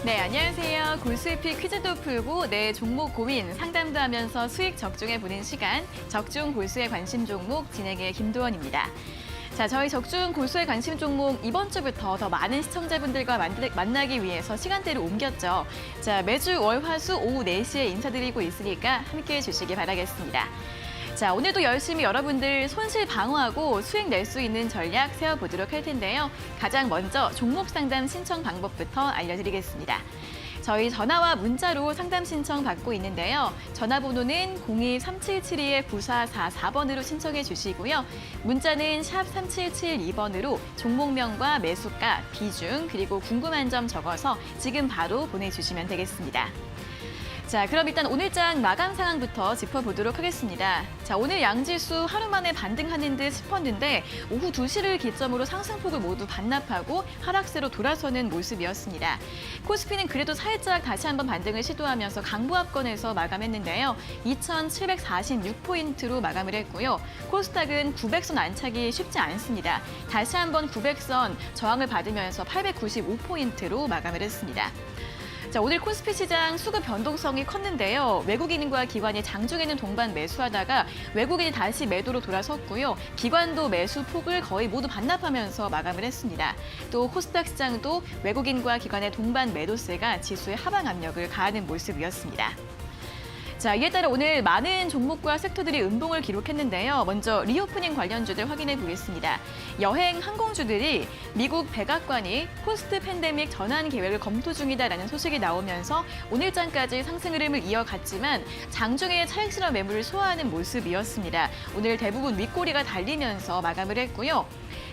네, 안녕하세요. 골수잎이 퀴즈도 풀고 내 종목 고민 상담도 하면서 수익 적중해보는 시간, 적중 골수의 관심 종목 진행의 김도원입니다. 자, 저희 적중 골수의 관심 종목 이번 주부터 더 많은 시청자분들과 만나기 위해서 시간대를 옮겼죠. 자, 매주 월, 화, 수 오후 4시에 인사드리고 있으니까 함께해 주시기 바라겠습니다. 자, 오늘도 열심히 여러분들 손실 방어하고 수익 낼 수 있는 전략 세워보도록 할 텐데요. 가장 먼저 종목 상담 신청 방법부터 알려드리겠습니다. 저희 전화와 문자로 상담 신청 받고 있는데요. 전화번호는 02-3772-9444번으로 신청해 주시고요. 문자는 샵 3772번으로 종목명과 매수가, 비중, 그리고 궁금한 점 적어서 지금 바로 보내주시면 되겠습니다. 자, 그럼 일단 오늘장 마감 상황부터 짚어보도록 하겠습니다. 자, 오늘 양지수 하루 만에 반등하는 듯 싶었는데 오후 2시를 기점으로 상승폭을 모두 반납하고 하락세로 돌아서는 모습이었습니다. 코스피는 그래도 살짝 다시 한번 반등을 시도하면서 강보합권에서 마감했는데요. 2,746포인트로 마감을 했고요. 코스닥은 900선 안착이 쉽지 않습니다. 다시 한번 900선 저항을 받으면서 895포인트로 마감을 했습니다. 자, 오늘 코스피 시장 수급 변동성이 컸는데요. 외국인과 기관이 장중에는 동반 매수하다가 외국인이 다시 매도로 돌아섰고요. 기관도 매수 폭을 거의 모두 반납하면서 마감을 했습니다. 또 코스닥 시장도 외국인과 기관의 동반 매도세가 지수의 하방 압력을 가하는 모습이었습니다. 자, 이에 따라 오늘 많은 종목과 섹터들이 음봉을 기록했는데요. 먼저 리오프닝 관련주들 확인해 보겠습니다. 여행 항공주들이 미국 백악관이 포스트 팬데믹 전환 계획을 검토 중이다라는 소식이 나오면서 오늘장까지 상승 흐름을 이어갔지만 장중에 차익 실현 매물을 소화하는 모습이었습니다. 오늘 대부분 윗꼬리가 달리면서 마감을 했고요.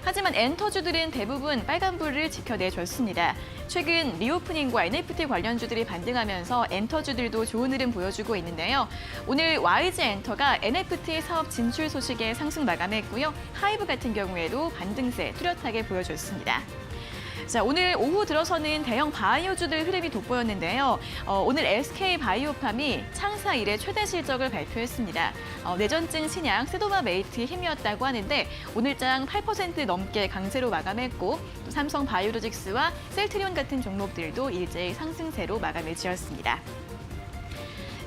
하지만 엔터주들은 대부분 빨간불을 지켜내줬습니다. 최근 리오프닝과 NFT 관련주들이 반등하면서 엔터주들도 좋은 흐름 보여주고 있는데요. 오늘 YG엔터가 NFT 사업 진출 소식에 상승 마감했고요. 하이브 같은 경우에도 반등세 뚜렷하게 보여줬습니다. 자, 오늘 오후 들어서는 대형 바이오주들 흐름이 돋보였는데요. 오늘 SK바이오팜이 창사 이래 최대 실적을 발표했습니다. 뇌전증 신약 세도마메이트의 힘이었다고 하는데 오늘장 8% 넘게 강세로 마감했고 또 삼성바이오로직스와 셀트리온 같은 종목들도 일제히 상승세로 마감을 지었습니다.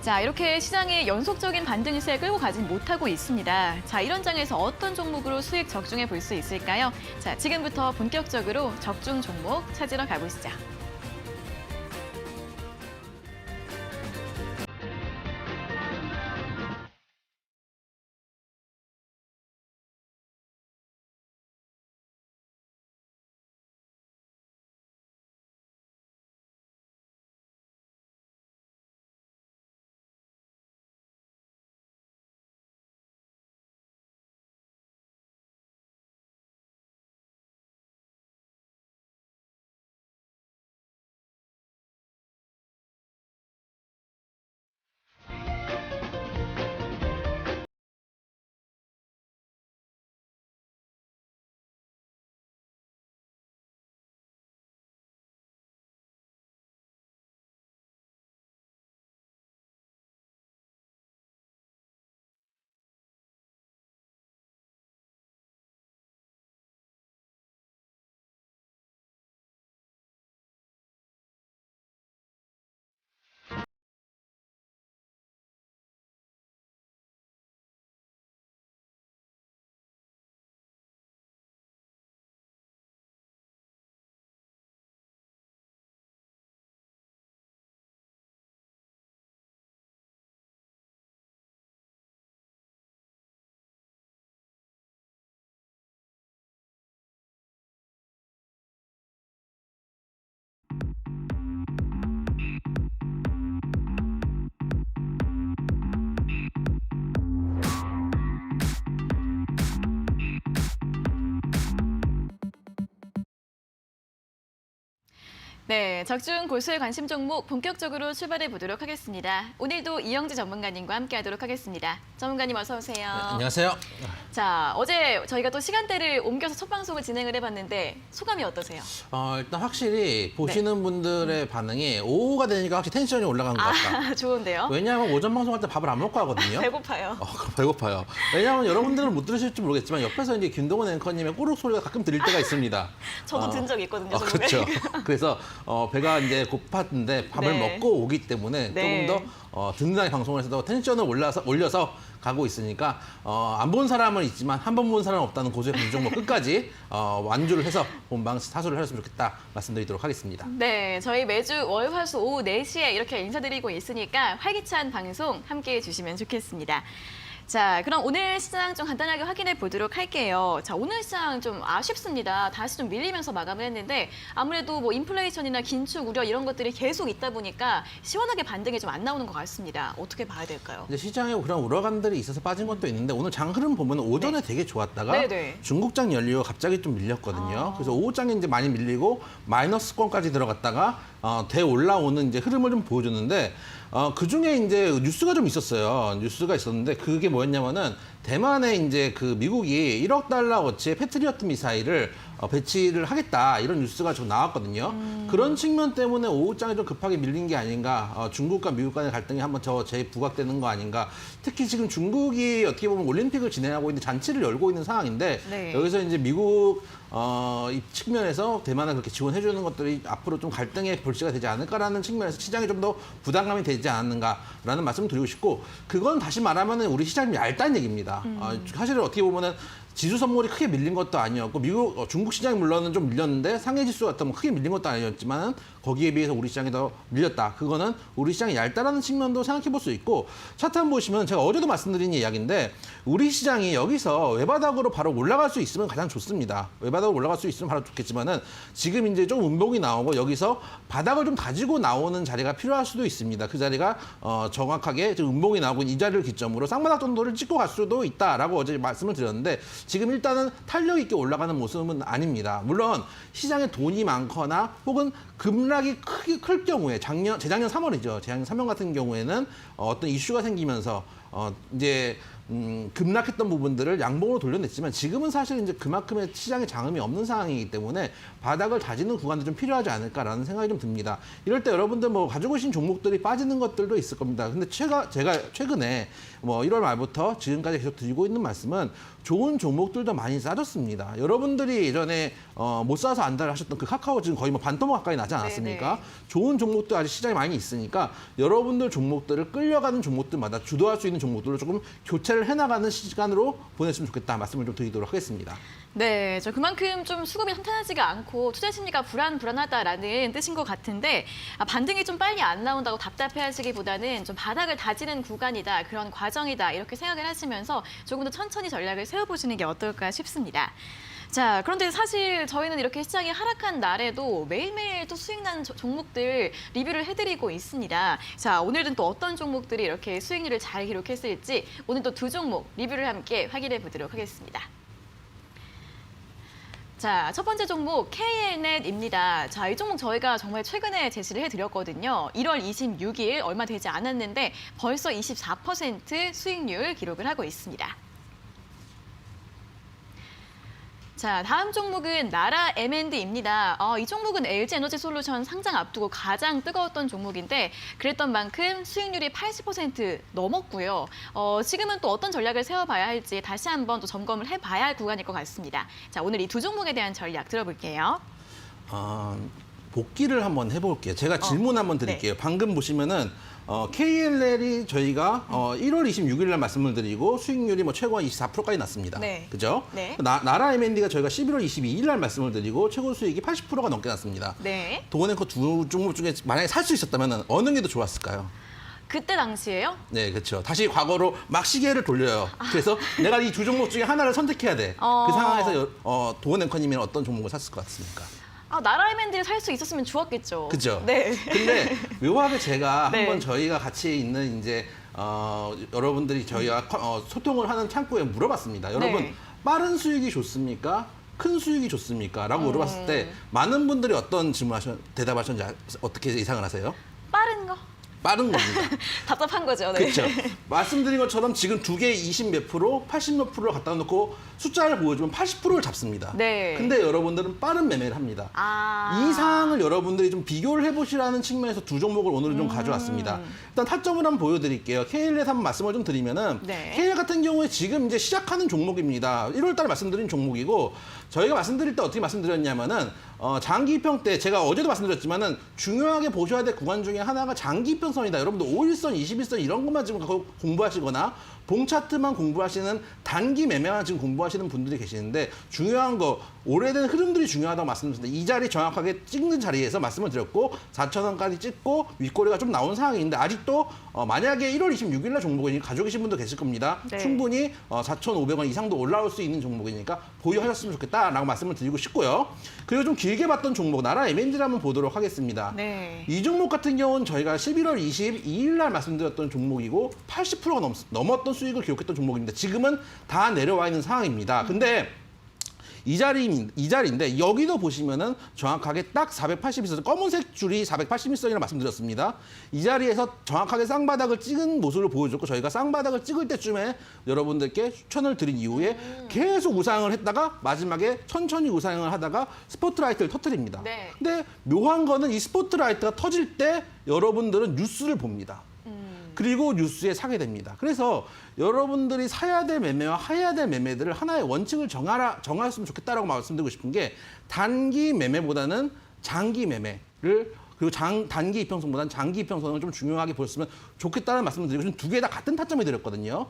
자, 이렇게 시장의 연속적인 반등세 끌고 가진 못하고 있습니다. 자, 이런 장에서 어떤 종목으로 수익 적중해 볼 수 있을까요? 자, 지금부터 본격적으로 적중 종목 찾으러 가보시죠. 네, 적중 골수의 관심 종목 본격적으로 출발해 보도록 하겠습니다. 오늘도 이영지 전문가님과 함께하도록 하겠습니다. 전문가님 어서 오세요. 네, 안녕하세요. 자, 어제 저희가 또 시간대를 옮겨서 첫 방송을 진행을 해봤는데 소감이 어떠세요? 일단 확실히 보시는 분들의 반응이 오후가 되니까 확실히 텐션이 올라간 것 같다. 좋은데요? 왜냐하면 오전 방송할 때 밥을 안 먹고 하거든요. 배고파요. 그럼 배고파요. 왜냐하면 여러분들은 못 들으실지 모르겠지만 옆에서 이제 김동원 앵커님의 꼬르륵 소리가 가끔 들릴 때가 있습니다. 저도 든 적이 있거든요. 그렇죠. 그래서 배가 이제 고팠는데 밥을 네. 먹고 오기 때문에 네. 조금 더 든든하게 방송을 해서 텐션을 올려서 가고 있으니까 안 본 사람은 있지만 한 번 본 사람은 없다는 고수의 종목 끝까지 완주를 해서 본방 사수를 하셨으면 좋겠다 말씀드리도록 하겠습니다. 네, 저희 매주 월, 화, 수 오후 4시에 이렇게 인사드리고 있으니까 활기찬 방송 함께해 주시면 좋겠습니다. 자, 그럼 오늘 시장 좀 간단하게 확인해 보도록 할게요. 자, 오늘 시장 좀 아쉽습니다. 다시 좀 밀리면서 마감을 했는데 아무래도 뭐 인플레이션이나 긴축 우려 이런 것들이 계속 있다 보니까 시원하게 반등이 좀 안 나오는 것 같습니다. 어떻게 봐야 될까요? 이제 시장에 그런 우려감들이 있어서 빠진 것도 있는데 오늘 장 흐름 보면 오전에 되게 좋았다가 네네. 중국장 열리고 갑자기 좀 밀렸거든요. 아. 그래서 오후장에 이제 많이 밀리고 마이너스권까지 들어갔다가 대 올라오는 이제 흐름을 좀 보여줬는데 그 중에 이제 뉴스가 좀 있었어요. 뉴스가 있었는데 그게 뭐였냐면은 대만에 이제 그 미국이 1억 달러어치의 패트리어트 미사일을 배치를 하겠다 이런 뉴스가 좀 나왔거든요. 그런 측면 때문에 오후장에 좀 급하게 밀린 게 아닌가. 중국과 미국 간의 갈등이 한번 더 재부각되는 거 아닌가. 특히 지금 중국이 어떻게 보면 올림픽을 진행하고 있는 잔치를 열고 있는 상황인데 네. 여기서 이제 미국 이 측면에서 대만을 그렇게 지원해주는 것들이 앞으로 좀 갈등의 볼지가 되지 않을까라는 측면에서 시장이 좀 더 부담감이 되지 않았는가라는 말씀을 드리고 싶고 그건 다시 말하면 우리 시장이 얇다는 얘기입니다. 사실은 어떻게 보면은 지수 선물이 크게 밀린 것도 아니었고 중국 시장이 물론은 좀 밀렸는데 상해 지수 같은 뭐 크게 밀린 것도 아니었지만 거기에 비해서 우리 시장이 더 밀렸다. 그거는 우리 시장이 얇다라는 측면도 생각해 볼 수 있고 차트 한번 보시면 제가 어제도 말씀드린 이야기인데 우리 시장이 여기서 외바닥으로 바로 올라갈 수 있으면 가장 좋습니다. 외바닥으로 올라갈 수 있으면 바로 좋겠지만은 지금 이제 좀 음봉이 나오고 여기서 바닥을 좀 다지고 나오는 자리가 필요할 수도 있습니다. 그 자리가 정확하게 지금 음봉이 나오고 이 자리를 기점으로 쌍바닥 정도를 찍고 갈 수도 있다라고 어제 말씀을 드렸는데 지금 일단은 탄력 있게 올라가는 모습은 아닙니다. 물론 시장에 돈이 많거나 혹은 급락이 클 경우에 재작년 3월이죠. 재작년 3월 같은 경우에는 어떤 이슈가 생기면서 이제 급락했던 부분들을 양봉으로 돌려냈지만 지금은 사실 이제 그만큼의 시장에 장음이 없는 상황이기 때문에 바닥을 다지는 구간도 좀 필요하지 않을까라는 생각이 좀 듭니다. 이럴 때 여러분들 뭐 가지고 계신 종목들이 빠지는 것들도 있을 겁니다. 근데 제가 최근에 뭐 1월 말부터 지금까지 계속 드리고 있는 말씀은 좋은 종목들도 많이 싸졌습니다. 여러분들이 예전에 못 사서 안달을 하셨던 그 카카오 지금 거의 뭐 반토막 가까이 나지 않았습니까? 네네. 좋은 종목도 아직 시장에 많이 있으니까 여러분들 종목들을 끌려가는 종목들마다 주도할 수 있는 종목들을 조금 교체를 해나가는 시간으로 보냈으면 좋겠다 말씀을 좀 드리도록 하겠습니다. 네, 저 그만큼 좀 수급이 탄탄하지가 않고 투자 심리가 불안하다라는 뜻인 것 같은데 반등이 좀 빨리 안 나온다고 답답해하시기보다는 좀 바닥을 다지는 구간이다, 그런 과정이다 이렇게 생각을 하시면서 조금 더 천천히 전략을 세워보시는 게 어떨까 싶습니다. 자, 그런데 사실 저희는 이렇게 시장이 하락한 날에도 매일매일 또 수익 난 종목들 리뷰를 해드리고 있습니다. 자, 오늘은 또 어떤 종목들이 이렇게 수익률을 잘 기록했을지 오늘 또 두 종목 리뷰를 함께 확인해 보도록 하겠습니다. 자, 첫 번째 종목 KNet입니다. 자, 이 종목 저희가 정말 최근에 제시를 해드렸거든요. 1월 26일 얼마 되지 않았는데 벌써 24% 수익률 기록을 하고 있습니다. 자, 다음 종목은 나라 M&D입니다. 이 종목은 LG에너지솔루션 상장 앞두고 가장 뜨거웠던 종목인데 그랬던 만큼 수익률이 80% 넘었고요. 지금은 또 어떤 전략을 세워봐야 할지 다시 한번 또 점검을 해봐야 할 구간일 것 같습니다. 자, 오늘 이 두 종목에 대한 전략 들어볼게요. 복귀를 한번 해볼게요. 제가 질문 한번 드릴게요. 네. 방금 보시면은 KLL이 저희가 1월 26일 날 말씀을 드리고 수익률이 뭐 최고 한 24%까지 났습니다. 네. 그죠? 네. 나라 M&D가 저희가 11월 22일 날 말씀을 드리고 최고 수익이 80%가 넘게 났습니다. 네. 도어앵커 두 종목 중에 만약에 살 수 있었다면 어느 게 더 좋았을까요? 그때 당시에요? 네, 그렇죠. 다시 과거로 막 시계를 돌려요. 그래서 내가 이 두 종목 중에 하나를 선택해야 돼. 그 상황에서 도어앵커님은 어떤 종목을 샀을 것 같습니까? 나라 M&D를 살 수 있었으면 좋았겠죠. 그죠? 네. 근데 묘하게 제가 네. 한번 저희가 같이 있는 이제 여러분들이 저희와 소통을 하는 창구에 물어봤습니다. 여러분 네. 빠른 수익이 좋습니까? 큰 수익이 좋습니까? 라고 물어봤을 때 많은 분들이 어떤 대답하셨는지 어떻게 예상을 하세요? 빠른 거? 빠른 겁니다. 답답한 거죠. 네. 그렇죠. 말씀드린 것처럼 지금 두 개 20 몇 프로, 80 몇 프로를 갖다 놓고 숫자를 보여주면 80%를 잡습니다. 네. 근데 여러분들은 빠른 매매를 합니다. 이 상황을 여러분들이 좀 비교를 해보시라는 측면에서 두 종목을 오늘은 좀 가져왔습니다. 일단 타점을 한번 보여드릴게요. KL에 한번 말씀을 좀 드리면은 네. KL 같은 경우에 지금 이제 시작하는 종목입니다. 1월 달에 말씀드린 종목이고 저희가 말씀드릴 때 어떻게 말씀드렸냐면은 장기 이평 때 제가 어제도 말씀드렸지만은 중요하게 보셔야 될 구간 중에 하나가 장기 이평선이다. 여러분들 5일선, 21선 이런 것만 지금 공부하시거나 봉 차트만 공부하시는 단기 매매만 지금 공부하시는 분들이 계시는데 중요한 거 오래된 흐름들이 중요하다고 말씀드렸는데 이 자리 정확하게 찍는 자리에서 말씀을 드렸고 4,000원까지 찍고 윗꼬리가 좀 나온 상황인데 아직도 만약에 1월 26일 날 종목이 가지고 계신 분도 계실 겁니다. 네. 충분히 4,500원 이상도 올라올 수 있는 종목이니까 보유하셨으면 좋겠다라고 말씀을 드리고 싶고요. 그리고 좀 길게 봤던 종목 나라 M&D를 한번 보도록 하겠습니다. 네. 이 종목 같은 경우는 저희가 11월 22일 날 말씀드렸던 종목이고 80%가 넘었던 수익을 기록했던 종목입니다. 지금은 다 내려와 있는 상황입니다. 근데 이 자리인데 여기도 보시면은 정확하게 딱 480일선 검은색 줄이 480일선이라고 말씀드렸습니다. 이 자리에서 정확하게 쌍바닥을 찍은 모습을 보여줬고 저희가 쌍바닥을 찍을 때쯤에 여러분들께 추천을 드린 이후에 계속 우상을 했다가 마지막에 천천히 우상을 하다가 스포트라이트를 터뜨립니다. 네. 근데 묘한 거는 이 스포트라이트가 터질 때 여러분들은 뉴스를 봅니다. 그리고 뉴스에 사게 됩니다. 그래서 여러분들이 사야 될 매매와 해야 될 매매들을 하나의 원칙을 정하였으면 좋겠다라고 말씀드리고 싶은 게 단기 매매보다는 장기 매매를 그리고 단기 이평선보다는 장기 이평선을 좀 중요하게 보셨으면 좋겠다는 말씀을 드리고 지금 두 개 다 같은 타점을 드렸거든요.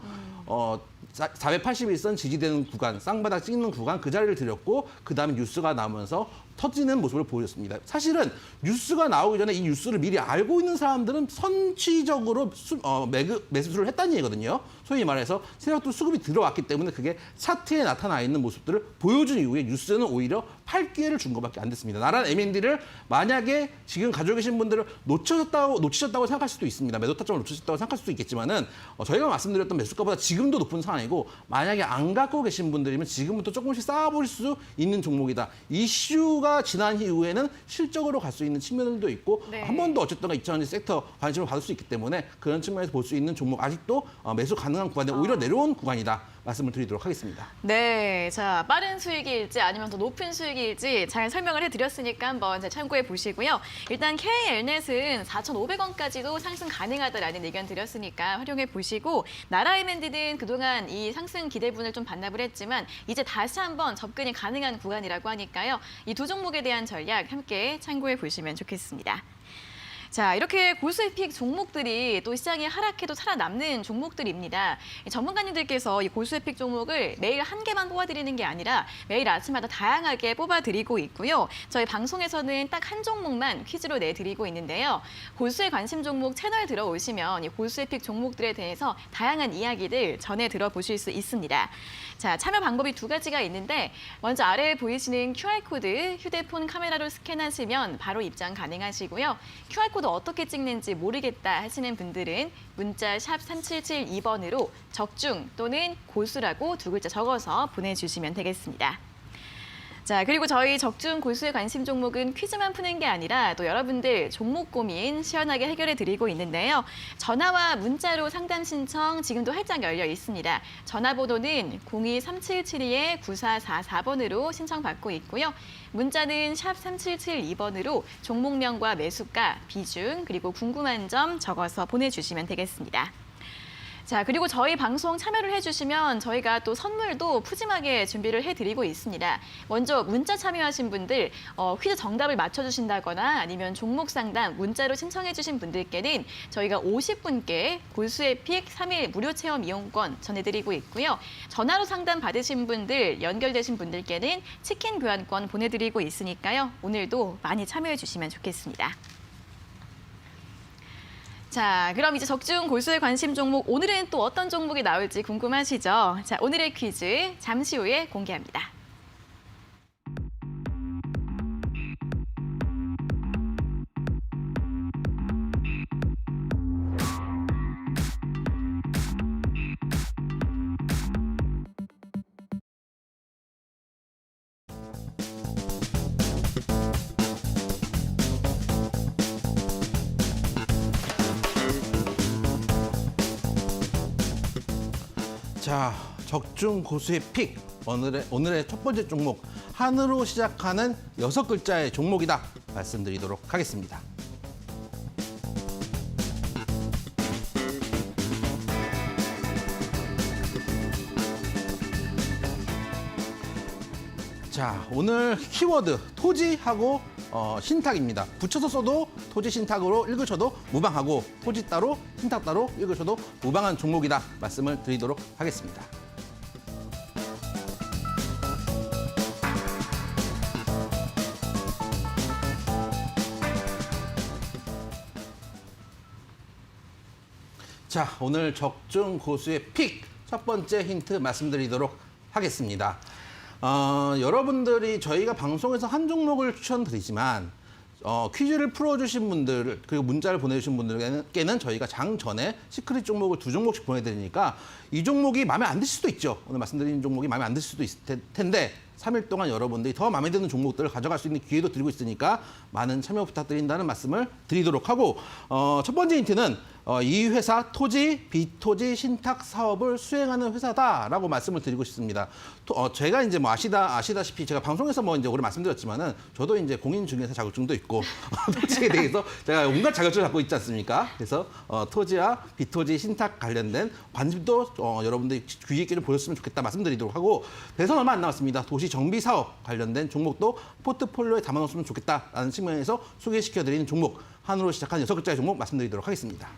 481선 지지되는 구간, 쌍바닥 찍는 구간 그 자리를 드렸고 그다음에 뉴스가 나오면서 터지는 모습을 보였습니다. 사실은 뉴스가 나오기 전에 이 뉴스를 미리 알고 있는 사람들은 선취적으로 매수를 했다는 얘기거든요. 소위 말해서 세력도 수급이 들어왔기 때문에 그게 차트에 나타나 있는 모습들을 보여준 이후에 뉴스는 오히려 팔 기회를 준 것밖에 안 됐습니다. 나란 M&D를 만약에 지금 가지고 계신 분들은 놓치셨다고 생각할 수도 있습니다. 매도 타점을 놓치셨다고 생각할 수도 있겠지만은 저희가 말씀드렸던 매수가보다 지금도 높은 상황이고 만약에 안 갖고 계신 분들이면 지금부터 조금씩 쌓아볼 수 있는 종목이다. 이슈가 지난 이후에는 실적으로 갈 수 있는 측면들도 있고 네. 한 번 더 어쨌든 2000년 섹터 관심을 받을 수 있기 때문에 그런 측면에서 볼 수 있는 종목 아직도 매수 가능한 구간에 오히려 내려온 구간이다 말씀을 드리도록 하겠습니다. 네, 자 빠른 수익일지 아니면 더 높은 수익일지 잘 설명을 해드렸으니까 한번 참고해 보시고요. 일단 KL넷은 4,500원까지도 상승 가능하다라는 의견 드렸으니까 활용해 보시고 나라 M&D는 그동안 이 상승 기대분을 좀 반납을 했지만 이제 다시 한번 접근이 가능한 구간이라고 하니까요. 이 두 종목에 대한 전략 함께 참고해 보시면 좋겠습니다. 자, 이렇게 고수의 픽 종목들이 또 시장이 하락해도 살아남는 종목들입니다. 전문가님들께서 이 고수의 픽 종목을 매일 한 개만 뽑아드리는 게 아니라 매일 아침마다 다양하게 뽑아드리고 있고요. 저희 방송에서는 딱 한 종목만 퀴즈로 내드리고 있는데요. 고수의 관심 종목 채널 들어오시면 이 고수의 픽 종목들에 대해서 다양한 이야기들 전해 들어보실 수 있습니다. 자, 참여 방법이 두 가지가 있는데 먼저 아래에 보이시는 QR코드 휴대폰 카메라로 스캔하시면 바로 입장 가능하시고요. QR코드 어떻게 찍는지 모르겠다 하시는 분들은 문자 샵 3772번으로 적중 또는 고수라고 두 글자 적어서 보내주시면 되겠습니다. 자, 그리고 저희 적중 고수의 관심 종목은 퀴즈만 푸는 게 아니라 또 여러분들 종목 고민 시원하게 해결해 드리고 있는데요. 전화와 문자로 상담 신청 지금도 활짝 열려 있습니다. 전화번호는 02-3772-9444번으로 신청받고 있고요. 문자는 샵 3772번으로 종목명과 매수가, 비중, 그리고 궁금한 점 적어서 보내주시면 되겠습니다. 자, 그리고 저희 방송 참여를 해주시면 저희가 또 선물도 푸짐하게 준비를 해드리고 있습니다. 먼저 문자 참여하신 분들 퀴즈 정답을 맞춰주신다거나 아니면 종목 상담 문자로 신청해주신 분들께는 저희가 50분께 고수의 픽 3일 무료 체험 이용권 전해드리고 있고요. 전화로 상담 받으신 분들, 연결되신 분들께는 치킨 교환권 보내드리고 있으니까요. 오늘도 많이 참여해주시면 좋겠습니다. 자, 그럼 이제 적중 고수의 관심 종목 오늘은 또 어떤 종목이 나올지 궁금하시죠? 자, 오늘의 퀴즈 잠시 후에 공개합니다. 자, 적중 고수의 픽. 오늘의 첫 번째 종목. 한으로 시작하는 6글자의 종목이다. 말씀드리도록 하겠습니다. 자, 오늘 키워드 토지하고 신탁입니다. 붙여서 써도 토지 신탁으로 읽으셔도 무방하고 토지 따로 신탁 따로 읽으셔도 무방한 종목이다 말씀을 드리도록 하겠습니다. 자, 오늘 적중 고수의 픽 첫 번째 힌트 말씀드리도록 하겠습니다. 여러분들이 저희가 방송에서 한 종목을 추천드리지만 퀴즈를 풀어주신 분들 그리고 문자를 보내주신 분들께는 저희가 장 전에 시크릿 종목을 2종목씩 보내드리니까 이 종목이 마음에 안 드실 수도 있죠. 오늘 말씀드린 종목이 마음에 안 드실 수도 있을 텐데 3일 동안 여러분들이 더 마음에 드는 종목들을 가져갈 수 있는 기회도 드리고 있으니까 많은 참여 부탁드린다는 말씀을 드리도록 하고 첫 번째 힌트는 이 회사 토지, 비토지 신탁 사업을 수행하는 회사다라고 말씀을 드리고 싶습니다. 제가 이제 뭐 아시다시피 제가 방송에서 뭐 이제 오래 말씀드렸지만은 저도 이제 공인중개사 자격증도 있고 토지에 대해서 제가 온갖 자격증을 갖고 있지 않습니까? 그래서 토지와 비토지 신탁 관련된 관심도 여러분들이 귀 있게 좀 보셨으면 좋겠다 말씀드리도록 하고 대선 얼마 안 남았습니다. 도시 정비 사업 관련된 종목도 포트폴리오에 담아놓으면 좋겠다라는 측면에서 소개시켜드리는 종목 한으로 시작한 6글자의 종목 말씀드리도록 하겠습니다.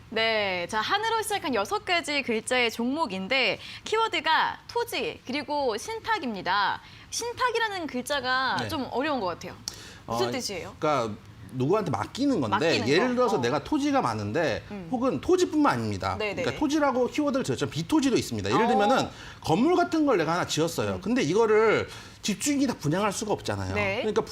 네, 자 한으로 시작한 6가지 글자의 종목인데 키워드가 토지 그리고 신탁입니다. 신탁이라는 글자가 네. 좀 어려운 것 같아요. 무슨 뜻이에요? 그러니까 누구한테 맡기는 건데 맡기는 예를 거. 들어서 내가 토지가 많은데 혹은 토지뿐만 아닙니다. 네네. 그러니까 토지라고 키워드를 지었지만 비토지도 있습니다. 예를 들면은 건물 같은 걸 내가 하나 지었어요. 근데 이거를 집주인이 다 분양할 수가 없잖아요. 네. 그러니까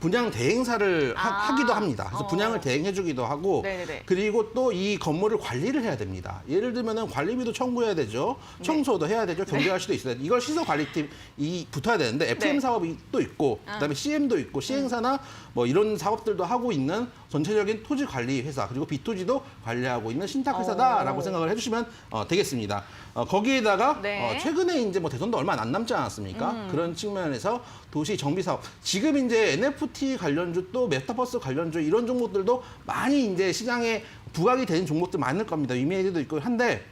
분양 대행사를 하기도 합니다. 그래서 분양을 대행해주기도 하고 네네네. 그리고 또 이 건물을 관리를 해야 됩니다. 예를 들면은 관리비도 청구해야 되죠. 청소도 해야 되죠. 경비할 수도 있어야 돼요. 이걸 시설관리팀이 붙어야 되는데 FM 네. 사업이 또 있고 그다음에 CM도 있고 시행사나 뭐 이런 사업들도 하고 있는 전체적인 토지 관리 회사 그리고 비토지도 관리하고 있는 신탁 회사다라고 생각을 해주시면 되겠습니다. 거기에다가 네. 최근에 이제 뭐 대선도 얼마 안 남지 않았습니까? 그런 측면에서 도시 정비 사업 지금 이제 NFT 관련주 또 메타버스 관련주 이런 종목들도 많이 이제 시장에 부각이 되는 종목들 많을 겁니다. 위메이드도 있고 한데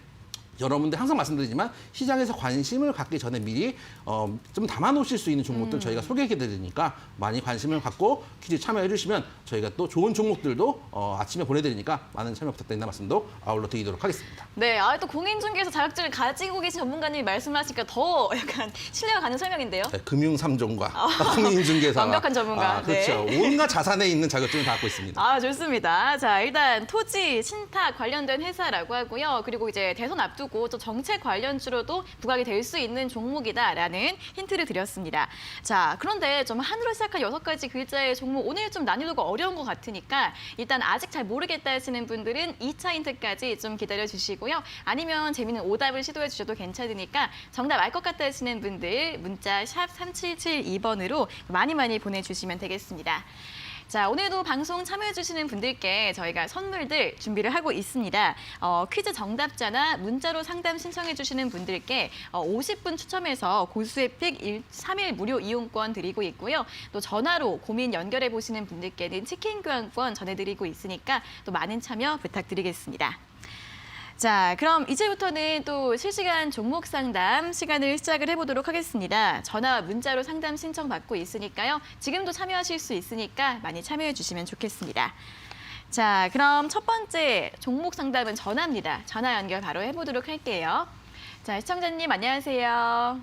여러분들 항상 말씀드리지만 시장에서 관심을 갖기 전에 미리 좀 담아놓으실 수 있는 종목들 저희가 소개해드리니까 많이 관심을 갖고 퀴즈 참여해 주시면 저희가 또 좋은 종목들도 아침에 보내드리니까 많은 참여 부탁드린다는 말씀도 아울러 드리도록 하겠습니다. 네, 또 공인중개사 자격증을 가지고 계신 전문가님이 말씀하시니까 더 약간 신뢰가 가는 설명인데요. 네, 금융 3종과 공인중개사 완벽한 전문가. 그렇죠. 네. 온갖 자산에 있는 자격증을 갖고 있습니다. 좋습니다. 자, 일단 토지, 신탁 관련된 회사라고 하고요. 그리고 이제 대선 앞두고 또 정책 관련주로도 부각이 될 수 있는 종목이다라는 힌트를 드렸습니다. 자, 그런데 좀 한으로 시작한 6가지 글자의 종목 오늘 좀 난이도가 어려운 것 같으니까 일단 아직 잘 모르겠다 하시는 분들은 2차 힌트까지 좀 기다려 주시고요. 아니면 재미있는 오답을 시도해 주셔도 괜찮으니까 정답 알 것 같다 하시는 분들 문자 샵 3772번으로 많이 보내주시면 되겠습니다. 자, 오늘도 방송 참여해주시는 분들께 저희가 선물들 준비를 하고 있습니다. 퀴즈 정답자나 문자로 상담 신청해주시는 분들께 50분 추첨해서 고수의 픽 3일 무료 이용권 드리고 있고요. 또 전화로 고민 연결해보시는 분들께는 치킨 교환권 전해드리고 있으니까 또 많은 참여 부탁드리겠습니다. 자, 그럼 이제부터는 또 실시간 종목 상담 시간을 시작을 해보도록 하겠습니다. 전화와 문자로 상담 신청 받고 있으니까요. 지금도 참여하실 수 있으니까 많이 참여해 주시면 좋겠습니다. 자, 그럼 첫 번째 종목 상담은 전화입니다. 전화 연결 바로 해보도록 할게요. 자, 시청자님 안녕하세요.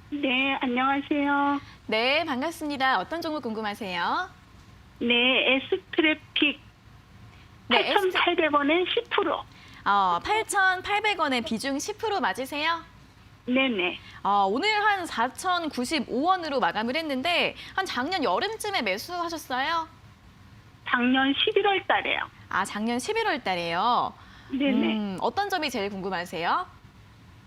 네, 안녕하세요. 네, 반갑습니다. 어떤 종목 궁금하세요? 네, S트래픽 네, 8,800원에 10%. 8,800원에 비중 10% 맞으세요? 네네. 오늘 한 4,095원으로 마감을 했는데 한 작년 여름쯤에 매수하셨어요? 작년 11월 달에요. 작년 11월 달에요. 네네. 어떤 점이 제일 궁금하세요?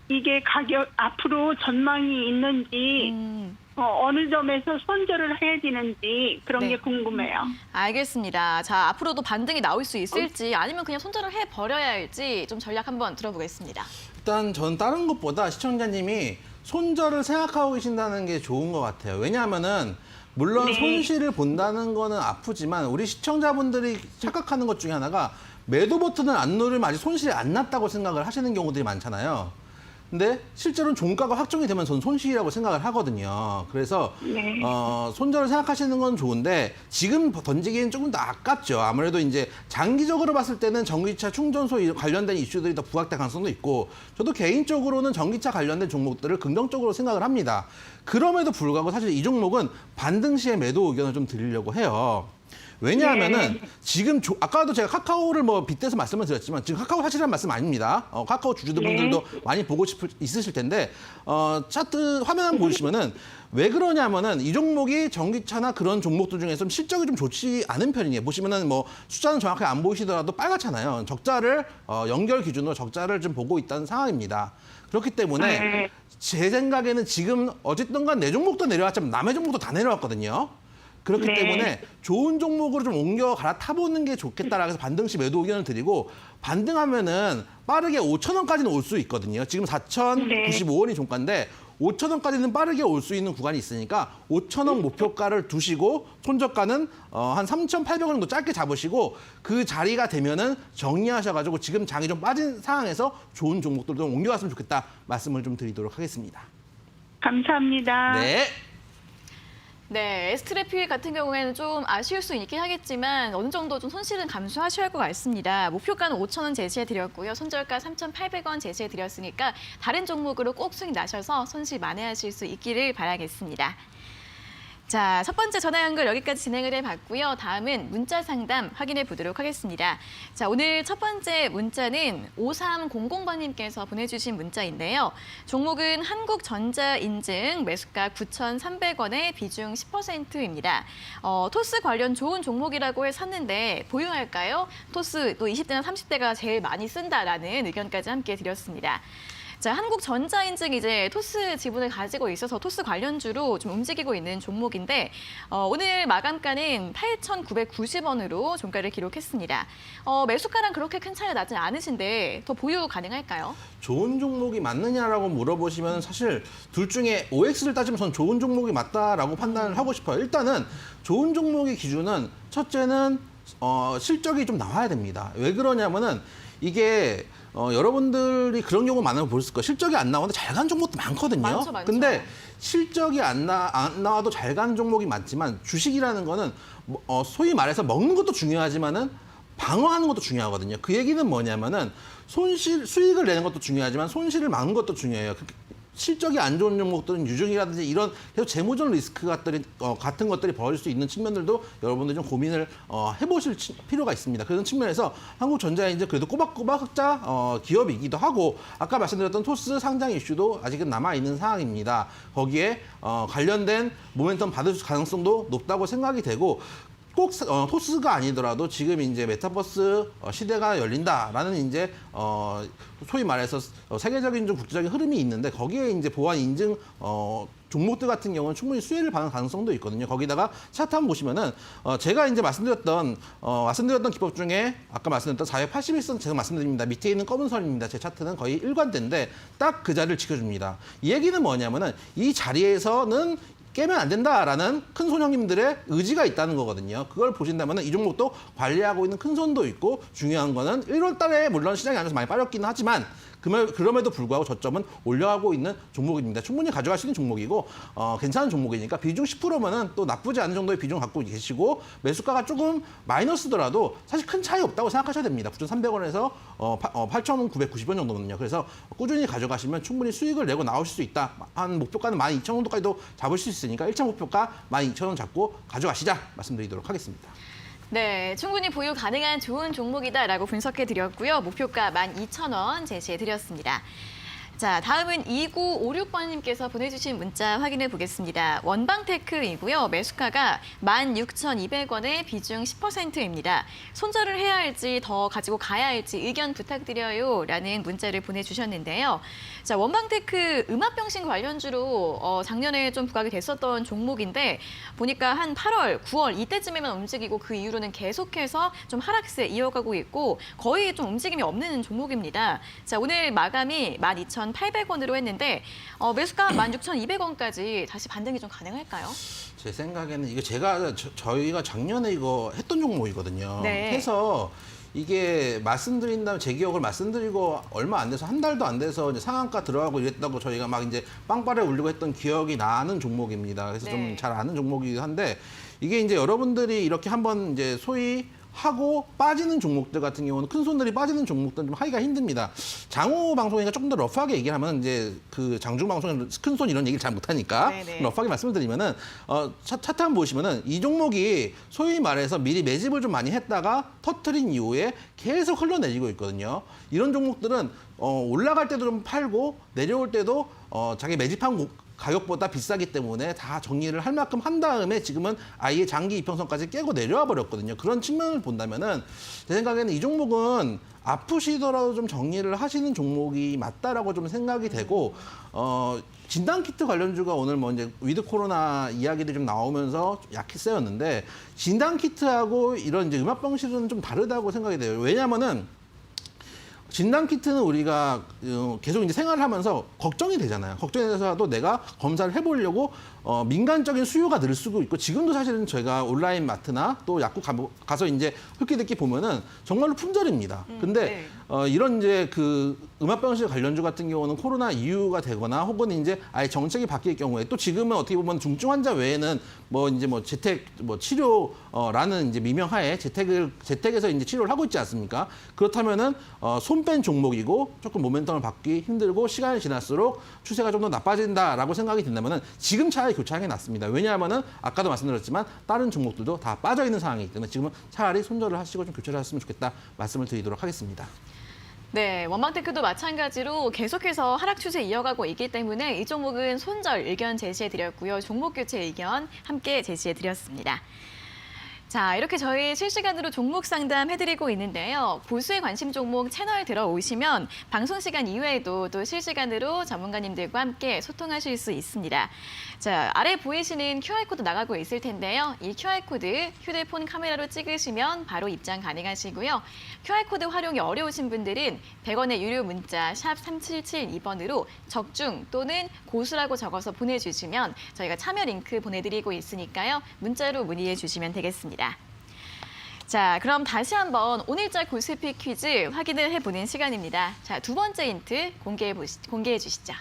이게 가격 앞으로 전망이 있는지 어느 점에서 손절을 해야 되는지 그런 네. 게 궁금해요. 알겠습니다. 자, 앞으로도 반등이 나올 수 있을지 아니면 그냥 손절을 해버려야 할지 좀 전략 한번 들어보겠습니다. 일단 전 다른 것보다 시청자님이 손절을 생각하고 계신다는 게 좋은 것 같아요. 왜냐하면은 물론 네. 손실을 본다는 거는 아프지만 우리 시청자분들이 착각하는 것 중에 하나가 매도 버튼을 안 누르면 아직 손실이 안 났다고 생각을 하시는 경우들이 많잖아요. 근데 실제로는 종가가 확정이 되면 저는 손실이라고 생각을 하거든요. 그래서 네. 손절을 생각하시는 건 좋은데 지금 던지기엔 조금 더 아깝죠. 아무래도 이제 장기적으로 봤을 때는 전기차 충전소 관련된 이슈들이 더 부각될 가능성도 있고 저도 개인적으로는 전기차 관련된 종목들을 긍정적으로 생각을 합니다. 그럼에도 불구하고 사실 이 종목은 반등 시에 매도 의견을 좀 드리려고 해요. 왜냐하면은 지금 아까도 제가 카카오를 뭐 빗대서 말씀을 드렸지만 지금 카카오 사실은 말씀 아닙니다. 카카오 주주분들도 많이 보고 있으실 텐데 차트 화면 한번 보시면은 왜 그러냐면은 이 종목이 전기차나 그런 종목들 중에서 좀 실적이 좀 좋지 않은 편이에요. 보시면은 뭐 숫자는 정확하게 안 보이시더라도 빨갛잖아요. 적자를 연결 기준으로 적자를 좀 보고 있다는 상황입니다. 그렇기 때문에 제 생각에는 지금 어쨌든 간 내 종목도 내려왔지만 남의 종목도 다 내려왔거든요. 그렇기 네. 때문에 좋은 종목으로 좀 옮겨 갈아타보는 게 좋겠다라고 해서 반등시 매도 의견을 드리고 반등하면은 빠르게 5,000원까지는 올 수 있거든요. 지금 4,095원이 종가인데 5,000원까지는 빠르게 올 수 있는 구간이 있으니까 5,000원 목표가를 두시고 손저가는 한 3,800원 정도 짧게 잡으시고 그 자리가 되면은 정리하셔가지고 지금 장이 좀 빠진 상황에서 좋은 종목들을 좀 옮겨갔으면 좋겠다 말씀을 좀 드리도록 하겠습니다. 감사합니다. 네. 네, 에스트래픽 같은 경우에는 좀 아쉬울 수 있긴 하겠지만 어느 정도 좀 손실은 감수하셔야 할 것 같습니다. 목표가는 5,000원 제시해드렸고요. 손절가 3,800원 제시해드렸으니까 다른 종목으로 꼭 수익 나셔서 손실 만회하실 수 있기를 바라겠습니다. 자, 첫 번째 전화 연결 여기까지 진행을 해봤고요. 다음은 문자 상담 확인해 보도록 하겠습니다. 자, 오늘 첫 번째 문자는 5300번님께서 보내주신 문자인데요. 종목은 한국전자인증 매수가 9,300원에 비중 10%입니다. 토스 관련 좋은 종목이라고 해 샀는데 보유할까요? 토스 또 20대나 30대가 제일 많이 쓴다라는 의견까지 함께 드렸습니다. 자, 한국전자인증 이제 토스 지분을 가지고 있어서 토스 관련주로 좀 움직이고 있는 종목인데 오늘 마감가는 8,990원으로 종가를 기록했습니다. 매수가랑 그렇게 큰 차이가 나지 않으신데 더 보유 가능할까요? 좋은 종목이 맞느냐라고 물어보시면 사실 둘 중에 OX를 따지면 저는 좋은 종목이 맞다라고 판단을 하고 싶어요. 일단은 좋은 종목의 기준은 첫째는 실적이 좀 나와야 됩니다. 왜 그러냐면은 이게 여러분들이 그런 경우 많으면 보셨을 거예요. 실적이 안 나오는데 잘 간 종목도 많거든요. 많죠. 근데 실적이 안 나와도 잘 간 종목이 많지만 주식이라는 거는 소위 말해서 먹는 것도 중요하지만은 방어하는 것도 중요하거든요. 그 얘기는 뭐냐면은 수익을 내는 것도 중요하지만 손실을 막는 것도 중요해요. 실적이 안 좋은 종목들은 유증이라든지 이런 계속 재무적 리스크 같은 것들이 벌어질 수 있는 측면들도 여러분들 좀 고민을 해보실 필요가 있습니다. 그런 측면에서 한국전자인증 그래도 꼬박꼬박 흑자 기업이기도 하고 아까 말씀드렸던 토스 상장 이슈도 아직은 남아있는 상황입니다. 거기에 관련된 모멘텀 받을 가능성도 높다고 생각이 되고 꼭 토스가 아니더라도 지금 이제 메타버스 시대가 열린다라는 이제 소위 말해서 세계적인 좀 국제적인 흐름이 있는데 거기에 이제 보안 인증 종목들 같은 경우는 충분히 수혜를 받는 가능성도 있거든요. 거기다가 차트 한번 보시면은 제가 이제 말씀드렸던 기법 중에 아까 말씀드렸던 481선 제가 말씀드립니다. 밑에 있는 검은 선입니다. 제 차트는 거의 일관된데 딱 그 자리를 지켜줍니다. 이 얘기는 뭐냐면은 이 자리에서는 깨면 안 된다라는 큰 손 형님들의 의지가 있다는 거거든요. 그걸 보신다면 이 종목도 관리하고 있는 큰 손도 있고 중요한 거는 1월 달에 물론 시장이 안 좋아서 많이 빠졌기는 하지만 그럼에도 불구하고 저점은 올려가고 있는 종목입니다. 충분히 가져갈 수 있는 종목이고 괜찮은 종목이니까 비중 10%면은 또 나쁘지 않은 정도의 비중 갖고 계시고 매수가가 조금 마이너스더라도 사실 큰 차이 없다고 생각하셔야 됩니다. 9,300원에서 8,990원 정도거든요. 그래서 꾸준히 가져가시면 충분히 수익을 내고 나오실 수 있다. 한 목표가는 12,000원 정도까지도 잡을 수 있으니까 1차 목표가 12,000원 잡고 가져가시자 말씀드리도록 하겠습니다. 네, 충분히 보유 가능한 좋은 종목이다라고 분석해드렸고요. 목표가 12,000원 제시해드렸습니다. 자, 다음은 2956번님께서 보내주신 문자 확인해 보겠습니다. 원방테크이고요. 매수가가 16,200원에 비중 10%입니다. 손절을 해야 할지 더 가지고 가야 할지 의견 부탁드려요 라는 문자를 보내주셨는데요. 자, 원방테크 음압병신 관련주로 작년에 좀 부각이 됐었던 종목인데 보니까 한 8월, 9월 이때쯤에만 움직이고 그 이후로는 계속해서 좀 하락세 이어가고 있고 거의 좀 움직임이 없는 종목입니다. 자, 오늘 마감이 12,800원으로 했는데 매수가 16,200원까지 다시 반등이 좀 가능할까요? 제 생각에는 이거 저희가 작년에 이거 했던 종목이거든요. 네. 해서 이게 말씀드린다면 제 기억을 말씀드리고 얼마 안 돼서 한 달도 안 돼서 이제 상한가 들어가고 이랬다고 저희가 막 이제 빵빠레 울리고 했던 기억이 나는 종목입니다. 그래서 네. 좀 잘 아는 종목이긴 한데 이게 이제 여러분들이 이렇게 한번 이제 소위 하고 빠지는 종목들 같은 경우는 큰 손들이 빠지는 종목들은 좀 하기가 힘듭니다. 장호 방송이니까 조금 더 러프하게 얘기를 하면 이제 그 장중 방송에 큰 손 이런 얘기를 잘 못하니까 네네. 러프하게 말씀을 드리면은 차트 한번 보시면은 이 종목이 소위 말해서 미리 매집을 좀 많이 했다가 터트린 이후에 계속 흘러내리고 있거든요. 이런 종목들은 올라갈 때도 좀 팔고 내려올 때도 자기 매집한 가격보다 비싸기 때문에 다 정리를 할 만큼 한 다음에 지금은 아예 장기 이평선까지 깨고 내려와 버렸거든요. 그런 측면을 본다면은 제 생각에는 이 종목은 아프시더라도 좀 정리를 하시는 종목이 맞다라고 좀 생각이 되고 진단키트 관련주가 오늘 뭐 이제 위드 코로나 이야기들이 좀 나오면서 약해 세였는데 진단키트하고 이런 이제 음압병실은 좀 다르다고 생각이 돼요. 왜냐하면은 진단키트는 우리가 계속 이제 생활을 하면서 걱정이 되잖아요. 걱정이 돼서라도 내가 검사를 해보려고 민간적인 수요가 늘 수도 있고 지금도 사실은 저희가 온라인 마트나 또 약국 가서 이제 흑기듣기 보면은 정말로 품절입니다. 근데 이런 이제 그 음압병실 관련주 같은 경우는 코로나 이유가 되거나 혹은 이제 아예 정책이 바뀔 경우에 또 지금은 어떻게 보면 중증 환자 외에는 뭐 이제 뭐 재택 뭐 치료라는 이제 미명하에 재택에서 이제 치료를 하고 있지 않습니까? 그렇다면은 손 뺀 종목이고 조금 모멘텀을 받기 힘들고 시간이 지날수록 추세가 좀 더 나빠진다라고 생각이 든다면은 지금 차라리 교체하는 게 낫습니다. 왜냐하면은 아까도 말씀드렸지만 다른 종목들도 다 빠져 있는 상황이기 때문에 지금은 차라리 손절을 하시고 좀 교체를 하셨으면 좋겠다 말씀을 드리도록 하겠습니다. 네, 원방테크도 마찬가지로 계속해서 하락 추세 이어가고 있기 때문에 이 종목은 손절 의견 제시해드렸고요. 종목 교체 의견 함께 제시해드렸습니다. 자, 이렇게 저희 실시간으로 종목 상담 해드리고 있는데요. 고수의 관심 종목 채널 들어오시면 방송 시간 이외에도 또 실시간으로 전문가님들과 함께 소통하실 수 있습니다. 자, 아래 보이시는 QR코드 나가고 있을 텐데요. 이 QR코드 휴대폰 카메라로 찍으시면 바로 입장 가능하시고요. QR코드 활용이 어려우신 분들은 100원의 유료 문자 샵 3772번으로 적중 또는 고수라고 적어서 보내주시면 저희가 참여 링크 보내드리고 있으니까요. 문자로 문의해 주시면 되겠습니다. 자, 그럼 다시 한번 오늘자 고수픽 퀴즈 확인을 해보는 시간입니다. 자, 두 번째 힌트 공개해 주시죠.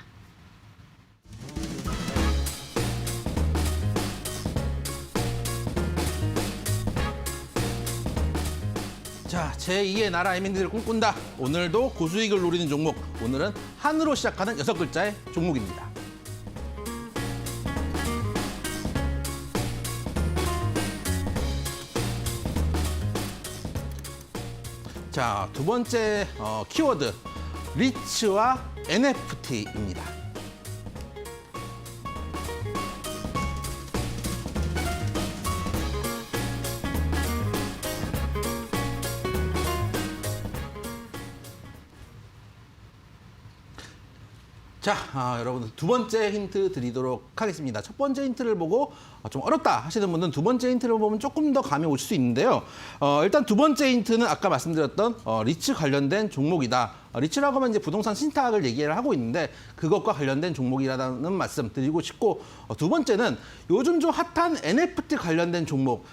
자, 제2의 나라 이민들을 꿈꾼다. 오늘도 고수익을 노리는 종목. 오늘은 한으로 시작하는 6글자의 종목입니다. 자, 두 번째 키워드 리츠와 NFT입니다. 자, 여러분 두 번째 힌트 드리도록 하겠습니다. 첫 번째 힌트를 보고 좀 어렵다 하시는 분들은 두 번째 힌트를 보면 조금 더 감이 오실 수 있는데요. 일단 두 번째 힌트는 아까 말씀드렸던 리츠 관련된 종목이다. 리츠라고 하면 이제 부동산 신탁을 얘기를 하고 있는데 그것과 관련된 종목이라는 말씀 드리고 싶고 두 번째는 요즘 좀 핫한 NFT 관련된 종목.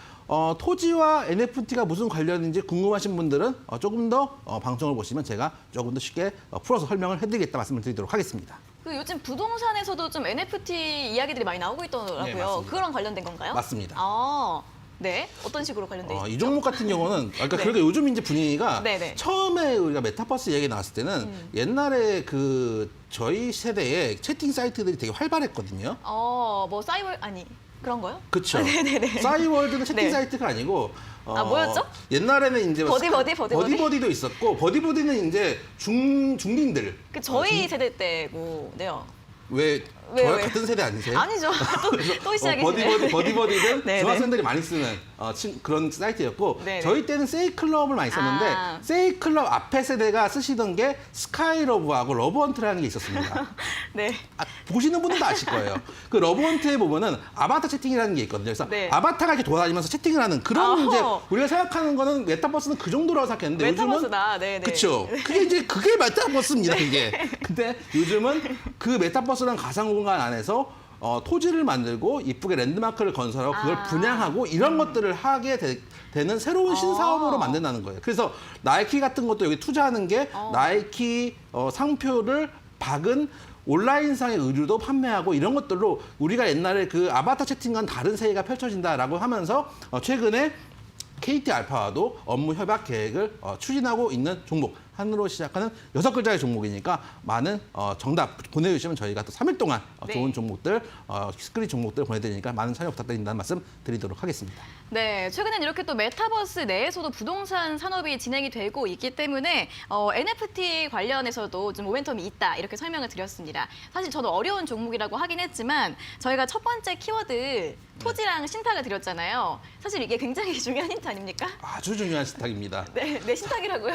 토지와 NFT가 무슨 관련인지 궁금하신 분들은 조금 더 방송을 보시면 제가 조금 더 쉽게 풀어서 설명을 해드리겠다 말씀을 드리도록 하겠습니다. 그 요즘 부동산에서도 좀 NFT 이야기들이 많이 나오고 네, 있더라고요. 맞습니다. 그거랑 관련된 건가요? 맞습니다. 아, 네. 어떤 식으로 관련돼 있죠? 이 종목 같은 경우는 그러니까 네. 그러니까 요즘 이제 분위기가 네네. 처음에 우리가 메타버스 얘기 나왔을 때는 옛날에 그 저희 세대에 채팅 사이트들이 되게 활발했거든요. 뭐 그런 거요? 그렇죠. 네네네. 싸이월드는 채팅 네. 사이트가 아니고 뭐였죠? 옛날에는 이제 버디버디? 도 있었고 버디버디는 이제 중딩들 그 저희 세대 때고, 네요. 왜 저랑 같은 세대 아니세요? 아니죠. 또 시작이시네. 버디버디는 네네. 중학생들이 많이 쓰는 그런 사이트였고 네네. 저희 때는 세이클럽을 많이 썼는데 세이클럽 앞에 세대가 쓰시던 게 스카이러브하고 러브헌트라는 게 있었습니다. 네. 보시는 분들도 아실 거예요. 그 러브헌트에 보면은 아바타 채팅이라는 게 있거든요. 그래서 네. 아바타가 이렇게 돌아다니면서 채팅을 하는 그런 이제 우리가 생각하는 거는 메타버스는 그 정도라고 생각했는데 메타버스다. 요즘은 네네. 그렇죠. 그게 메타버스입니다. 그게. 근데 요즘은 그 메타버스랑 가상 공간 안에서 토지를 만들고 이쁘게 랜드마크를 건설하고 그걸 아. 분양하고 이런 것들을 하게 되는 새로운 신사업으로 만든다는 거예요. 그래서 나이키 같은 것도 여기 투자하는 게 나이키 상표를 박은 온라인상의 의류도 판매하고 이런 것들로 우리가 옛날에 그 아바타 채팅과는 다른 세계가 펼쳐진다라고 하면서 최근에 KT 알파와도 업무 협약 계획을 추진하고 있는 종목. 한으로 시작하는 6글자의 종목이니까 많은 정답 보내주시면 저희가 또 3일 동안 네. 좋은 종목들, 스크린 종목들 보내드리니까 많은 참여 부탁드린다는 말씀 드리도록 하겠습니다. 네, 최근엔 이렇게 또 메타버스 내에서도 부동산 산업이 진행이 되고 있기 때문에 NFT 관련해서도 좀 모멘텀이 있다 이렇게 설명을 드렸습니다. 사실 저도 어려운 종목이라고 하긴 했지만 저희가 첫 번째 키워드 토지랑 신탁을 드렸잖아요. 사실 이게 굉장히 중요한 힌트 아닙니까? 아주 중요한 시탁입니다. 네, 내 신탁이라고요?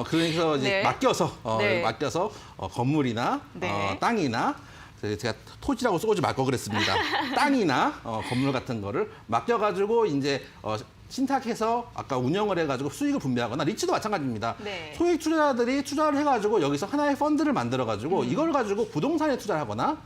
그래서 이제 네. 맡겨서 네. 건물이나 네. 땅이나 제가 토지라고 쏘지 말 걸 그랬습니다. 땅이나 건물 같은 거를 맡겨가지고 이제 신탁해서 아까 운영을 해가지고 수익을 분배하거나 리츠도 마찬가지입니다. 네. 소액 투자자들이 투자를 해가지고 여기서 하나의 펀드를 만들어가지고 이걸 가지고 부동산에 투자를 하거나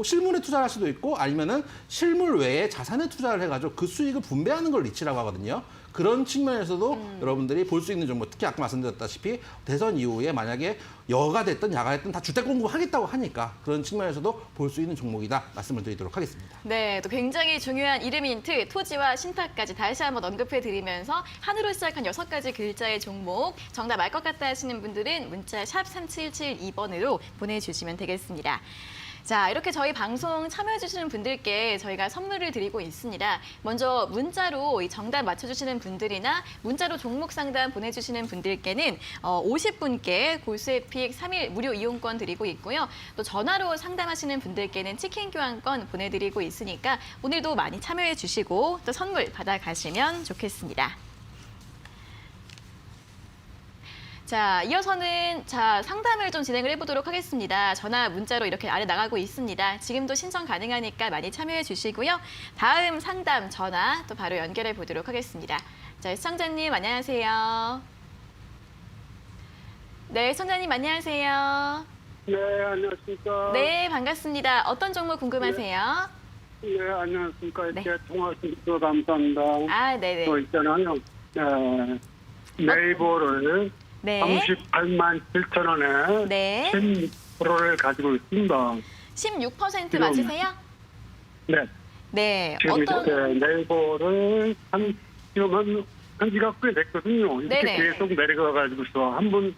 실물에 투자를 할 수도 있고 아니면은 실물 외에 자산에 투자를 해가지고 그 수익을 분배하는 걸 리츠라고 하거든요. 그런 측면에서도 여러분들이 볼 수 있는 정보, 특히 아까 말씀드렸다시피 대선 이후에 만약에 여가 됐든 야가 됐든 다 주택 공급하겠다고 하니까 그런 측면에서도 볼 수 있는 종목이다 말씀을 드리도록 하겠습니다. 네, 또 굉장히 중요한 이름 힌트, 토지와 신탁까지 다시 한번 언급해드리면서 한으로 시작한 6가지 글자의 종목, 정답 알 것 같다 하시는 분들은 문자 샵 3772번으로 보내주시면 되겠습니다. 자, 이렇게 저희 방송 참여해주시는 분들께 저희가 선물을 드리고 있습니다. 먼저 문자로 이 정답 맞춰주시는 분들이나 문자로 종목 상담 보내주시는 분들께는 50분께 골수에픽 3일 무료 이용권 드리고 있고요. 또 전화로 상담하시는 분들께는 치킨 교환권 보내드리고 있으니까 오늘도 많이 참여해주시고 또 선물 받아가시면 좋겠습니다. 자, 이어서는 상담을 좀 진행을 해보도록 하겠습니다. 전화, 문자로 이렇게 아래 나가고 있습니다. 지금도 신청 가능하니까 많이 참여해 주시고요. 다음 상담 전화 또 바로 연결해 보도록 하겠습니다. 자, 시청자님 안녕하세요. 네, 시청자님 안녕하세요. 네, 안녕하십니까. 네, 반갑습니다. 어떤 종목 궁금하세요? 네, 안녕하십니까. 네. 제 통화해주셔서 감사합니다. 아, 네네. 또 있잖아요. 네이버를 네. 38만 7천 원에 네. 16%를 가지고 있습니다. 16% 맞으세요? 네. 네. 지금 어떤 이렇게 네이버를 지금 한 지가 꽤 됐거든요. 이렇게 네네. 계속 내려가가지고서 한번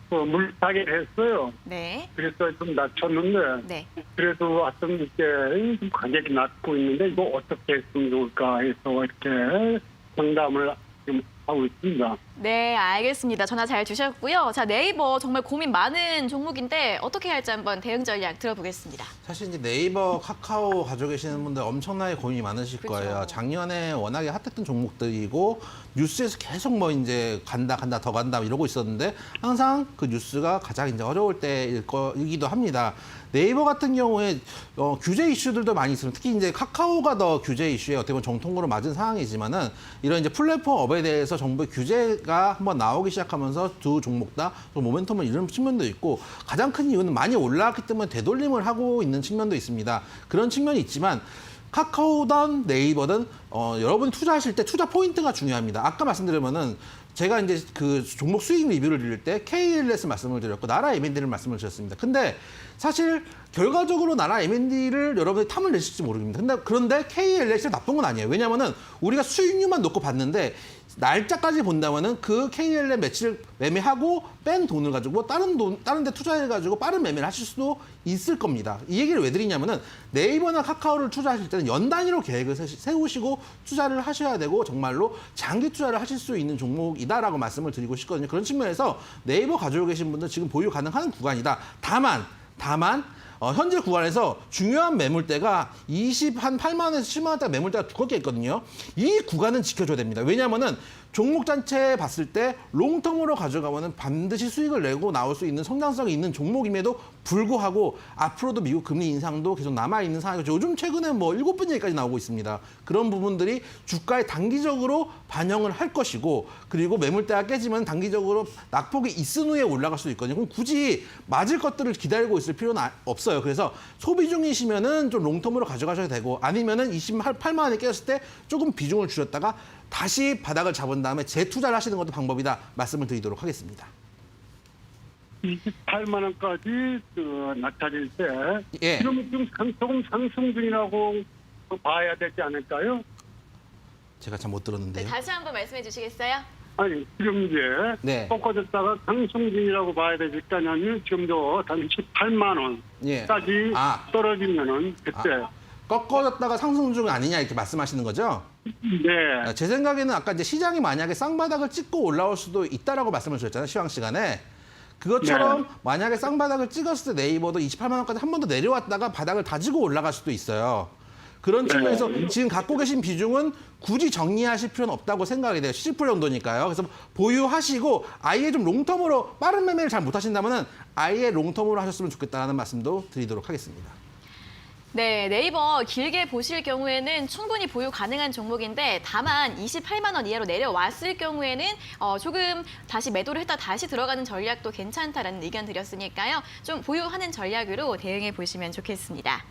물타기를 했어요. 네. 그래서 좀 낮췄는데 네. 그래도 어떤 이렇게 좀 가격이 낮고 있는데 이거 어떻게 했으면 좋을까 해서 이렇게 상담을 지금 하고 있습니다. 네, 알겠습니다. 전화 잘 주셨고요. 자, 네이버 정말 고민 많은 종목인데 어떻게 할지 한번 대응 전략 들어보겠습니다. 사실 이제 네이버, 카카오 가지고 계시는 분들 엄청나게 고민이 많으실 그쵸. 거예요. 작년에 워낙에 핫했던 종목들이고 뉴스에서 계속 뭐 이제 간다 더 간다 이러고 있었는데 항상 그 뉴스가 가장 이제 어려울 때이기도 합니다. 네이버 같은 경우에 규제 이슈들도 많이 있습니다. 특히 이제 카카오가 더 규제 이슈에 어떻게 보면 정통으로 맞은 상황이지만은 이런 이제 플랫폼 업에 대해서 정부의 규제가 한번 나오기 시작하면서 두 종목 다 또 모멘텀을 잃은 측면도 있고 가장 큰 이유는 많이 올라왔기 때문에 되돌림을 하고 있는 측면도 있습니다. 그런 측면이 있지만 카카오든 네이버든 여러분이 투자하실 때 투자 포인트가 중요합니다. 아까 말씀드리면은 제가 이제 그 종목 수익 리뷰를 드릴 때 KLS 말씀을 드렸고 나라 M&D를 말씀을 드렸습니다. 근데 사실 결과적으로 나라 M&D를 여러분이 탐을 내실지 모르겠습니다. 그런데 KLS가 나쁜 건 아니에요. 왜냐하면은 우리가 수익률만 놓고 봤는데 날짜까지 본다면은 그 KLS 매치를 매매하고 뺀 돈을 가지고 다른 데 투자해가지고 빠른 매매를 하실 수도 있을 겁니다. 이 얘기를 왜 드리냐면은 네이버나 카카오를 투자하실 때는 연 단위로 계획을 세우시고 투자를 하셔야 되고 정말로 장기 투자를 하실 수 있는 종목이다라고 말씀을 드리고 싶거든요. 그런 측면에서 네이버 가지고 계신 분들 지금 보유 가능한 구간이다. 다만 현재 구간에서 중요한 매물대가 8만 원에서 7만 원대 매물대가 두껍게 있거든요. 이 구간은 지켜줘야 됩니다. 왜냐하면은 종목 전체 봤을 때 롱텀으로 가져가면 반드시 수익을 내고 나올 수 있는 성장성이 있는 종목임에도 불구하고 앞으로도 미국 금리 인상도 계속 남아있는 상황이죠. 요즘 최근에 뭐 7번 얘기까지 나오고 있습니다. 그런 부분들이 주가에 단기적으로 반영을 할 것이고 그리고 매물대가 깨지면 단기적으로 낙폭이 있은 후에 올라갈 수도 있거든요. 그럼 굳이 맞을 것들을 기다리고 있을 필요는 없어요. 그래서 소비 중이시면은 좀 롱텀으로 가져가셔도 되고 아니면은 28만 원에 깨졌을 때 조금 비중을 줄였다가 다시 바닥을 잡은 다음에 재투자를 하시는 것도 방법이다 말씀을 드리도록 하겠습니다. 28만 원까지 낮춰질 때 예. 지금 조금 상승 중이라고 봐야 되지 않을까요? 제가 잘 못 네, 들었는데요. 다시 한번 말씀해 주시겠어요? 아니 지금 이제 네. 꺾어졌다가 상승 중이라고 봐야 되니까요. 지금도 단 18만 원까지 예. 떨어지면은 그때 꺾어졌다가 상승 중 아니냐 이렇게 말씀하시는 거죠? 네. 제 생각에는 아까 이제 시장이 만약에 쌍바닥을 찍고 올라올 수도 있다라고 말씀을 드렸잖아요. 시황 시간에. 그것처럼 네. 만약에 쌍바닥을 찍었을 때 네이버도 28만 원까지 한 번 더 내려왔다가 바닥을 다지고 올라갈 수도 있어요. 그런 측면에서 지금 갖고 계신 비중은 굳이 정리하실 필요는 없다고 생각이 돼요. 70% 정도니까요. 그래서 보유하시고 아예 좀 롱텀으로 빠른 매매를 잘 못하신다면 아예 롱텀으로 하셨으면 좋겠다는 말씀도 드리도록 하겠습니다. 네, 네이버 길게 보실 경우에는 충분히 보유 가능한 종목인데 다만 28만 원 이하로 내려왔을 경우에는 조금 다시 매도를 했다 다시 들어가는 전략도 괜찮다라는 의견 드렸으니까요. 좀 보유하는 전략으로 대응해 보시면 좋겠습니다.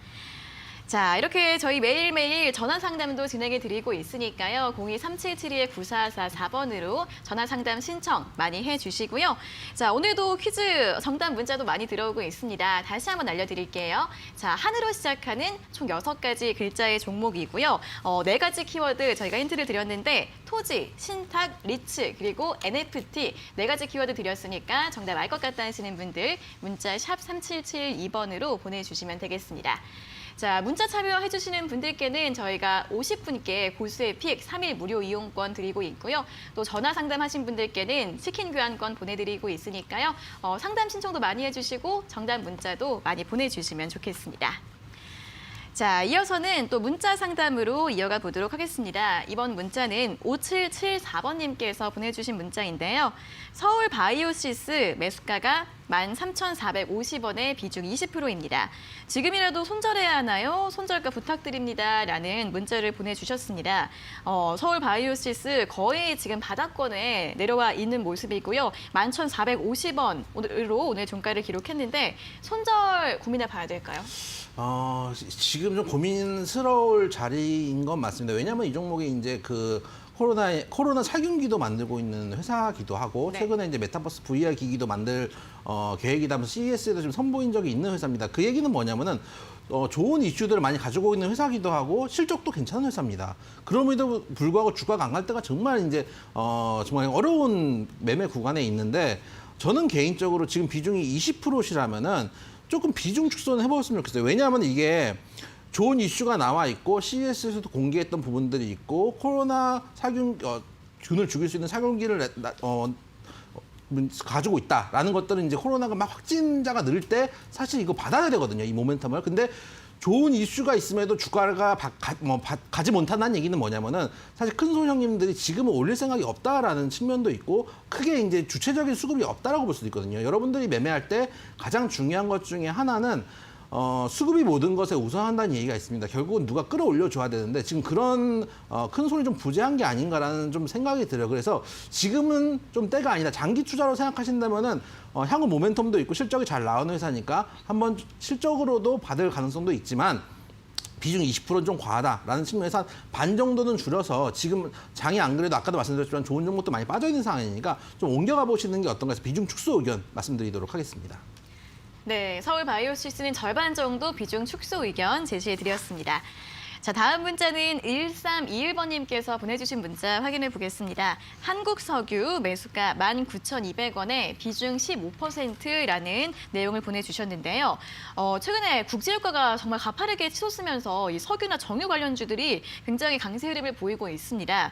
자, 이렇게 저희 매일매일 전화 상담도 진행해 드리고 있으니까요. 02-3772-9444번으로 전화 상담 신청 많이 해 주시고요. 자, 오늘도 퀴즈 정답 문자도 많이 들어오고 있습니다. 다시 한번 알려드릴게요. 자, 한으로 시작하는 총 6가지 글자의 종목이고요. 4가지 키워드 저희가 힌트를 드렸는데 토지, 신탁, 리츠, 그리고 NFT 4가지 키워드 드렸으니까 정답 알 것 같다 하시는 분들 문자 샵 3772번으로 보내주시면 되겠습니다. 자, 문자 참여해주시는 분들께는 저희가 50분께 고수의 픽 3일 무료 이용권 드리고 있고요. 또 전화 상담하신 분들께는 치킨 교환권 보내드리고 있으니까요. 상담 신청도 많이 해주시고 정답 문자도 많이 보내주시면 좋겠습니다. 자, 이어서는 또 문자 상담으로 이어가 보도록 하겠습니다. 이번 문자는 5774번님께서 보내주신 문자인데요. 서울 바이오시스 매수가가 13,450원에 비중 20%입니다. 지금이라도 손절해야 하나요? 손절가 부탁드립니다. 라는 문자를 보내주셨습니다. 서울 바이오시스 거의 지금 바닥권에 내려와 있는 모습이고요. 11,450원으로 오늘 종가를 기록했는데 손절 고민해 봐야 될까요? 지금 좀 고민스러울 자리인 건 맞습니다. 왜냐하면 이 종목이 이제 코로나 살균기도 만들고 있는 회사기도 하고 네. 최근에 이제 메타버스 VR 기기도 만들 계획이다 하면서 CES에도 좀 선보인 적이 있는 회사입니다. 그 얘기는 뭐냐면은 좋은 이슈들을 많이 가지고 있는 회사기도 하고 실적도 괜찮은 회사입니다. 그럼에도 불구하고 주가가 안 갈 때가 정말 이제 정말 어려운 매매 구간에 있는데 저는 개인적으로 지금 비중이 20%시라면은 조금 비중 축소는 해보았으면 좋겠어요. 왜냐하면 이게 좋은 이슈가 나와 있고 CES에서도 공개했던 부분들이 있고 코로나 균을 죽일 수 있는 살균기를 가지고 있다라는 것들은 이제 코로나가 막 확진자가 늘 때 사실 이거 받아야 되거든요. 이 모멘텀을. 근데 좋은 이슈가 있음에도 주가가 가지 못한다는 얘기는 뭐냐면은 사실 큰 손 형님들이 지금은 올릴 생각이 없다라는 측면도 있고 크게 이제 주체적인 수급이 없다라고 볼 수도 있거든요. 여러분들이 매매할 때 가장 중요한 것 중에 하나는 수급이 모든 것에 우선한다는 얘기가 있습니다. 결국은 누가 끌어올려 줘야 되는데 지금 그런 큰 손이 좀 부재한 게 아닌가라는 좀 생각이 들어요. 그래서 지금은 좀 때가 아니다. 장기 투자로 생각하신다면은 향후 모멘텀도 있고 실적이 잘 나오는 회사니까 한번 실적으로도 받을 가능성도 있지만 비중 20%는 좀 과하다라는 측면에서 한 반 정도는 줄여서 지금 장이 안 그래도 아까도 말씀드렸지만 좋은 종목도 많이 빠져 있는 상황이니까 좀 옮겨가 보시는 게 어떤가 해서 비중 축소 의견 말씀드리도록 하겠습니다. 네, 서울 바이오시스는 절반 정도 비중 축소 의견 제시해 드렸습니다. 자, 다음 문자는 1321번님께서 보내주신 문자 확인해 보겠습니다. 한국석유 매수가 19,200원에 비중 15%라는 내용을 보내주셨는데요. 최근에 국제유가가 정말 가파르게 치솟으면서 이 석유나 정유 관련주들이 굉장히 강세 흐름을 보이고 있습니다.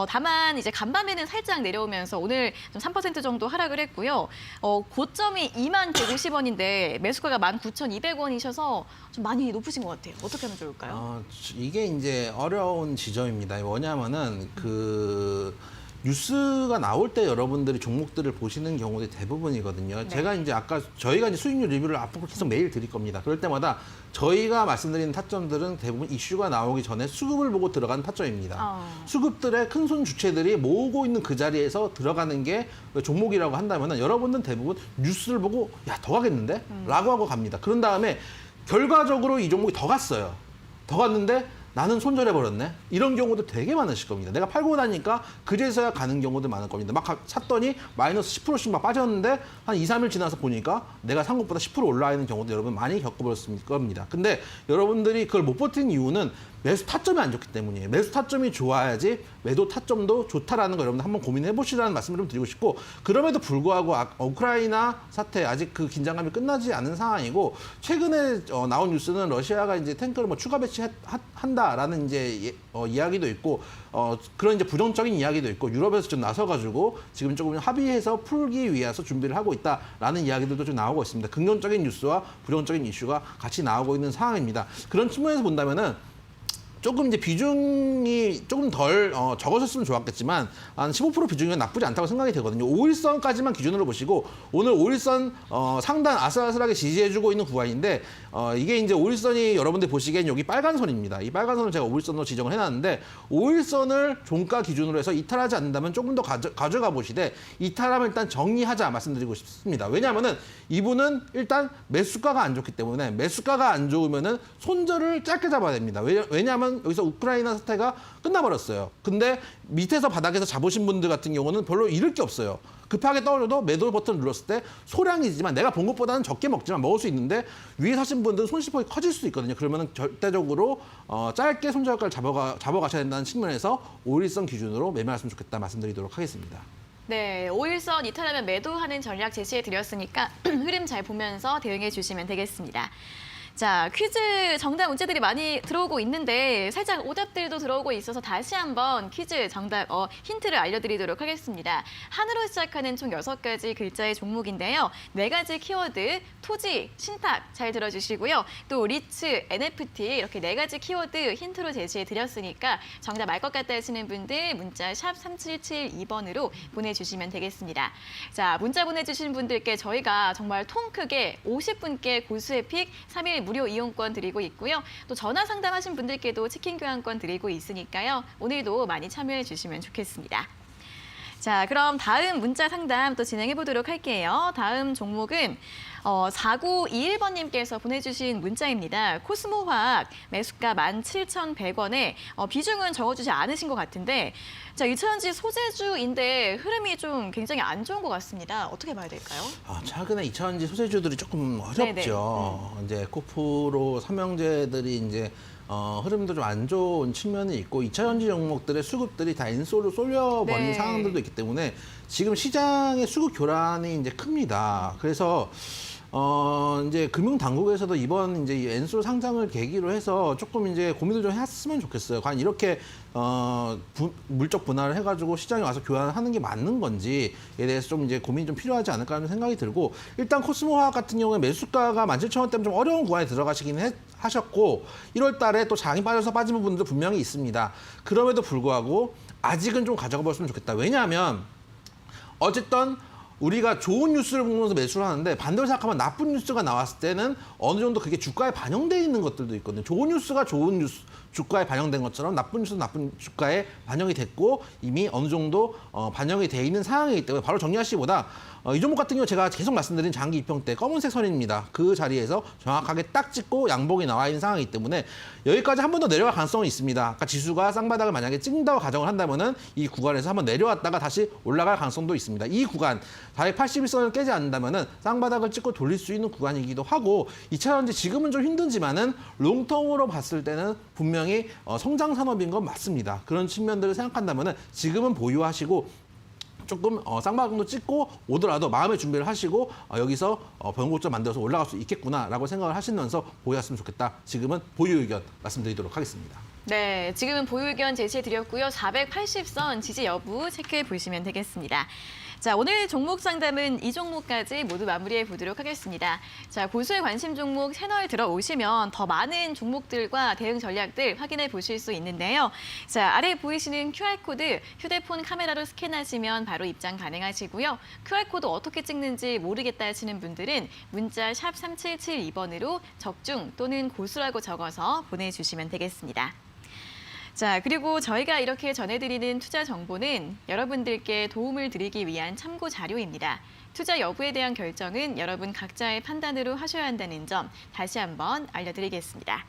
다만 이제 간밤에는 살짝 내려오면서 오늘 좀 3% 정도 하락을 했고요. 고점이 2150원인데 매수가가 19,200원이셔서 좀 많이 높으신 것 같아요. 어떻게 하면 좋을까요? 이게 이제 어려운 지점입니다. 뭐냐면은 뉴스가 나올 때 여러분들이 종목들을 보시는 경우들이 대부분이거든요. 네. 제가 이제 아까 저희가 이제 수익률 리뷰를 앞으로 계속 매일 드릴 겁니다. 그럴 때마다 저희가 말씀드리는 타점들은 대부분 이슈가 나오기 전에 수급을 보고 들어가는 타점입니다. 수급들의 큰손 주체들이 모으고 있는 그 자리에서 들어가는 게 종목이라고 한다면 여러분들은 대부분 뉴스를 보고 야, 더 가겠는데? 라고 하고 갑니다. 그런 다음에 결과적으로 이 종목이 더 갔어요. 더 갔는데 나는 손절해버렸네. 이런 경우도 되게 많으실 겁니다. 내가 팔고 나니까 그제서야 가는 경우도 많을 겁니다. 막 샀더니 마이너스 10%씩 막 빠졌는데 한 2, 3일 지나서 보니까 내가 산 것보다 10% 올라와 있는 경우도 여러분 많이 겪어보셨을 겁니다. 근데 여러분들이 그걸 못 버틴 이유는 매수 타점이 안 좋기 때문이에요. 매수 타점이 좋아야지 매도 타점도 좋다라는 거 여러분들 한번 고민해 보시라는 말씀을 좀 드리고 싶고, 그럼에도 불구하고 우크라이나 사태 아직 그 긴장감이 끝나지 않은 상황이고, 최근에 나온 뉴스는 러시아가 이제 탱크를 뭐 추가 배치한다라는 이제 이야기도 있고, 그런 이제 부정적인 이야기도 있고, 유럽에서 좀 나서가지고 지금 조금 합의해서 풀기 위해서 준비를 하고 있다라는 이야기들도 좀 나오고 있습니다. 긍정적인 뉴스와 부정적인 이슈가 같이 나오고 있는 상황입니다. 그런 측면에서 본다면은 조금 이제 비중이 조금 덜 적어졌으면 좋았겠지만 한 15% 비중이면 나쁘지 않다고 생각이 되거든요. 5일선까지만 기준으로 보시고, 오늘 5일선 상단 아슬아슬하게 지지해주고 있는 구간인데, 이게 이제 5일선이 여러분들 보시기엔 여기 빨간 선입니다. 이 빨간 선을 제가 5일선으로 지정을 해놨는데, 5일선을 종가 기준으로 해서 이탈하지 않는다면 조금 더 가져가 보시되, 이탈하면 일단 정리하자 말씀드리고 싶습니다. 왜냐하면은 이분은 일단 매수가가 안 좋기 때문에, 매수가가 안 좋으면은 손절을 짧게 잡아야 됩니다. 왜냐하면 여기서 우크라이나 사태가 끝나버렸어요. 근데 밑에서 바닥에서 잡으신 분들 같은 경우는 별로 잃을 게 없어요. 급하게 떨어져도 매도 버튼 눌렀을 때 소량이지만 내가 본 것보다는 적게 먹지만 먹을 수 있는데, 위에 사신 분들은 손실폭이 커질 수도 있거든요. 그러면 절대적으로 짧게 손절가를 잡아가셔야 된다는 측면에서 5일선 기준으로 매매하셨으면 좋겠다 말씀드리도록 하겠습니다. 네, 5일선 이탈하면 매도하는 전략 제시해 드렸으니까 흐름 잘 보면서 대응해 주시면 되겠습니다. 자, 퀴즈 정답 문제들이 많이 들어오고 있는데 살짝 오답들도 들어오고 있어서 다시 한번 퀴즈 정답 힌트를 알려드리도록 하겠습니다. 한으로 시작하는 총 6가지 글자의 종목인데요. 4가지 키워드, 토지, 신탁 잘 들어주시고요. 또 리츠, NFT 이렇게 4가지 키워드 힌트로 제시해 드렸으니까 정답 알 것 같다 하시는 분들 문자 샵 3772번으로 보내주시면 되겠습니다. 자, 문자 보내주신 분들께 저희가 정말 통 크게 50분께 고수의 픽 3일 무료 이용권 드리고 있고요. 또 전화 상담하신 분들께도 치킨 교환권 드리고 있으니까요. 오늘도 많이 참여해 주시면 좋겠습니다. 자, 그럼 다음 문자 상담 또 진행해 보도록 할게요. 다음 종목은 4921번님께서 보내주신 문자입니다. 코스모화학 매수가 17,100원에 비중은 적어주지 않으신 것 같은데, 자, 2차전지 소재주인데 흐름이 좀 굉장히 안 좋은 것 같습니다. 어떻게 봐야 될까요? 최근에 2차전지 소재주들이 조금 어렵죠. 이제 코프로 삼형제들이 이제 흐름도 좀 안 좋은 측면이 있고, 2차전지 종목들의 수급들이 다 인솔로 쏠려버린 네. 상황들도 있기 때문에 지금 시장의 수급 교란이 이제 큽니다. 그래서 이제 금융당국에서도 이번 이제 이 엔솔 상장을 계기로 해서 조금 이제 고민을 좀 했으면 좋겠어요. 과연 이렇게 물적 분할을 해가지고 시장에 와서 교환을 하는 게 맞는 건지에 대해서 좀 이제 고민이 좀 필요하지 않을까 하는 생각이 들고, 일단 코스모화학 같은 경우에 매수가가 17,000원 때문에 좀 어려운 구간에 들어가시긴 하셨고, 1월 달에 또 장이 빠져서 빠진 부분도 분명히 있습니다. 그럼에도 불구하고 아직은 좀 가져가 봤으면 좋겠다. 왜냐하면 어쨌든 우리가 좋은 뉴스를 보면서 매수를 하는데, 반대로 생각하면 나쁜 뉴스가 나왔을 때는 어느 정도 그게 주가에 반영돼 있는 것들도 있거든요. 좋은 뉴스가 좋은 뉴스 주가에 반영된 것처럼 나쁜 뉴스는 나쁜 주가에 반영이 됐고 이미 어느 정도 반영이 돼 있는 상황이기 때문에 바로 정리하시기보다 이 종목 같은 경우 제가 계속 말씀드린 장기 입형 때 검은색 선입니다. 그 자리에서 정확하게 딱 찍고 양봉이 나와 있는 상황이기 때문에 여기까지 한 번 더 내려갈 가능성은 있습니다. 아까 지수가 쌍바닥을 만약에 찍는다고 가정을 한다면은 이 구간에서 한번 내려왔다가 다시 올라갈 가능성도 있습니다. 이 구간 481선을 깨지 않는다면은 쌍바닥을 찍고 돌릴 수 있는 구간이기도 하고, 2차전지 지금은 좀 힘들지만은 롱텀으로 봤을 때는 분명히 성장 산업인 건 맞습니다. 그런 측면들을 생각한다면은 지금은 보유하시고, 조금 쌍바닥도 찍고 오더라도 마음의 준비를 하시고 여기서 변곡점 만들어서 올라갈 수 있겠구나라고 생각을 하시면서 보유했으면 좋겠다. 지금은 보유 의견 말씀드리도록 하겠습니다. 네, 지금은 보유 의견 제시해 드렸고요. 480선 지지 여부 체크해 보시면 되겠습니다. 자, 오늘 종목 상담은 이 종목까지 모두 마무리해 보도록 하겠습니다. 자, 고수의 관심 종목 채널 들어오시면 더 많은 종목들과 대응 전략들 확인해 보실 수 있는데요. 자, 아래 보이시는 QR코드 휴대폰 카메라로 스캔하시면 바로 입장 가능하시고요. QR코드 어떻게 찍는지 모르겠다 하시는 분들은 문자 샵 3772번으로 적중 또는 고수라고 적어서 보내주시면 되겠습니다. 자, 그리고 저희가 이렇게 전해드리는 투자 정보는 여러분들께 도움을 드리기 위한 참고 자료입니다. 투자 여부에 대한 결정은 여러분 각자의 판단으로 하셔야 한다는 점 다시 한번 알려드리겠습니다.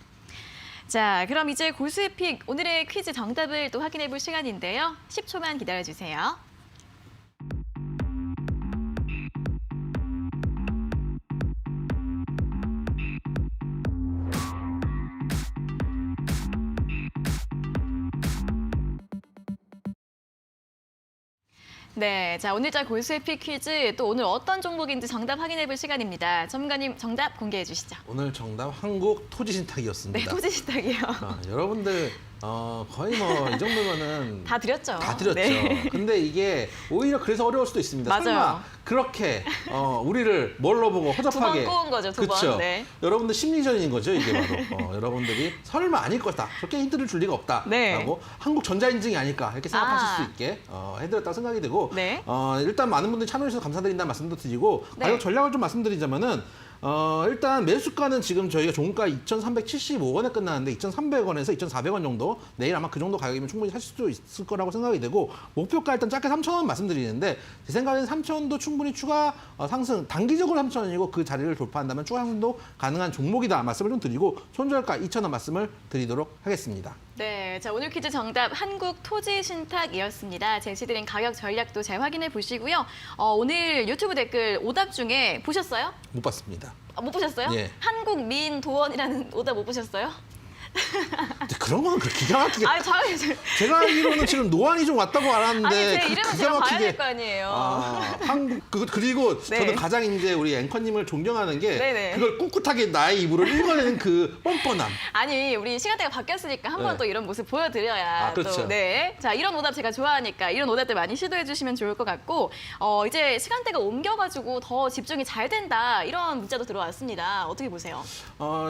자, 그럼 이제 고수의 픽 오늘의 퀴즈 정답을 또 확인해 볼 시간인데요. 10초만 기다려주세요. 네, 자 오늘자 고수의 픽 퀴즈 또 오늘 어떤 종목인지 정답 확인해 볼 시간입니다. 전문가님 정답 공개해 주시죠. 오늘 정답 한국 토지신탁이었습니다. 네, 토지신탁이요. 여러분들 거의 뭐 이 정도면은 다 드렸죠. 다 드렸죠. 네. 근데 이게 오히려 그래서 어려울 수도 있습니다. 맞아요. 설마 그렇게 우리를 뭘로 보고 허접하게. 두 번 꼬은 거죠, 두 번. 그쵸? 네. 여러분들 심리전인 거죠, 이게 바로. 여러분들이 설마 아닐 거다. 저렇게 힌트를 줄 리가 없다. 네. 라고 한국 전자인증이 아닐까 이렇게 생각하실 수 있게 해드렸다고 생각이 되고 네. 일단 많은 분들이 참여해주셔서 감사드린다는 말씀도 드리고 네. 가격 전략을 좀 말씀드리자면은 일단 매수가는 지금 저희가 종가 2,375원에 끝나는데 2,300원에서 2,400원 정도 내일 아마 그 정도 가격이면 충분히 사실 수 있을 거라고 생각이 되고 목표가 일단 짧게 3,000원 말씀드리는데 제 생각에는 3,000원도 충분히 추가 상승 단기적으로 3,000원이고 그 자리를 돌파한다면 추가 상승도 가능한 종목이다 말씀을 좀 드리고 손절가 2,000원 말씀을 드리도록 하겠습니다. 네, 자 오늘 퀴즈 정답 한국 토지 신탁이었습니다. 제시드린 가격 전략도 잘 확인해 보시고요. 오늘 유튜브 댓글 오답 중에 보셨어요? 못 봤습니다. 못 보셨어요? 예. 한국민도원이라는 오답 못 보셨어요? 근데 그런 거는 그렇게 기가 막히게 아, 제가 알기로는 지금 노안이 좀 왔다고 알았는데 아니 제 이름은 기가 제가 봐야 막히게 될 거 아니에요. 한국 그리고 네. 저는 가장 이제 우리 앵커님을 존경하는 게 네네. 그걸 꿋꿋하게 나의 입으로 읽어내는 그 뻔뻔함. 아니 우리 시간대가 바뀌었으니까 한번 네. 또 이런 모습 보여드려야 그렇죠. 또 네. 자 이런 오답 제가 좋아하니까 이런 오답들 많이 시도해 주시면 좋을 것 같고 이제 시간대가 옮겨가지고 더 집중이 잘 된다 이런 문자도 들어왔습니다. 어떻게 보세요?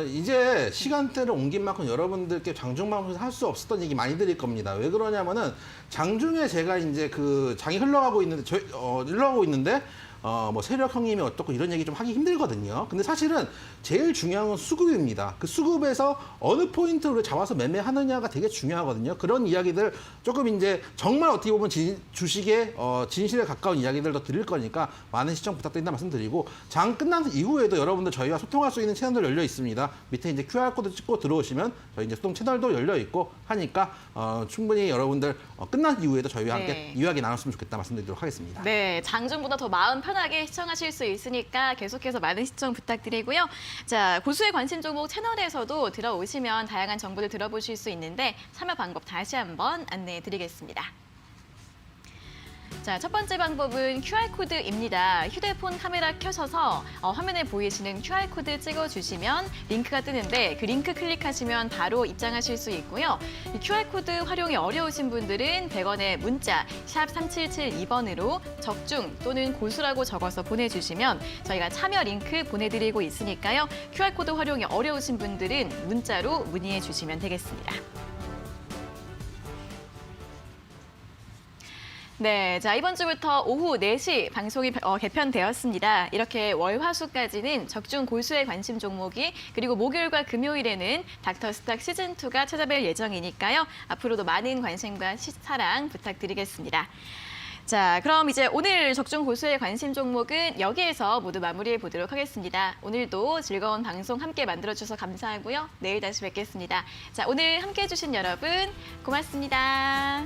이제 시간대를 옮긴 만큼 여러분들께 장중방송에서 할 수 없었던 얘기 많이 드릴 겁니다. 왜 그러냐면은 장중에 제가 이제 그 장이 흘러가고 있는데 뭐 세력 형님이 어떻고 이런 얘기 좀 하기 힘들거든요. 근데 사실은 제일 중요한 건 수급입니다. 그 수급에서 어느 포인트를 잡아서 매매하느냐가 되게 중요하거든요. 그런 이야기들 조금 이제 정말 어떻게 보면 주식의 진실에 가까운 이야기들도 드릴 거니까 많은 시청 부탁드린다 말씀드리고 장 끝난 이후에도 여러분들 저희와 소통할 수 있는 채널들 열려 있습니다. 밑에 이제 QR코드 찍고 들어오시면 저희 이제 소통 채널도 열려 있고 하니까 충분히 여러분들 끝난 이후에도 저희와 함께 네. 이야기 나눴으면 좋겠다 말씀드리도록 하겠습니다. 네, 장중보다 더 마음 편하게 시청하실 수 있으니까 계속해서 많은 시청 부탁드리고요. 자, 고수의 관심 종목 채널에서도 들어오시면 다양한 정보를 들어보실 수 있는데 참여 방법 다시 한번 안내해 드리겠습니다. 자, 첫 번째 방법은 QR코드입니다. 휴대폰 카메라 켜셔서 화면에 보이시는 QR코드 찍어주시면 링크가 뜨는데 그 링크 클릭하시면 바로 입장하실 수 있고요. 이 QR코드 활용이 어려우신 분들은 100원의 문자 샵 3772번으로 적중 또는 고수라고 적어서 보내주시면 저희가 참여 링크 보내드리고 있으니까요. QR코드 활용이 어려우신 분들은 문자로 문의해 주시면 되겠습니다. 네, 자 이번 주부터 오후 4시 방송이 개편되었습니다. 이렇게 월, 화, 수까지는 적중 고수의 관심 종목이 그리고 목요일과 금요일에는 닥터스탁 시즌2가 찾아뵐 예정이니까요. 앞으로도 많은 관심과 사랑 부탁드리겠습니다. 자, 그럼 이제 오늘 적중 고수의 관심 종목은 여기에서 모두 마무리해 보도록 하겠습니다. 오늘도 즐거운 방송 함께 만들어주셔서 감사하고요. 내일 다시 뵙겠습니다. 자, 오늘 함께해 주신 여러분 고맙습니다.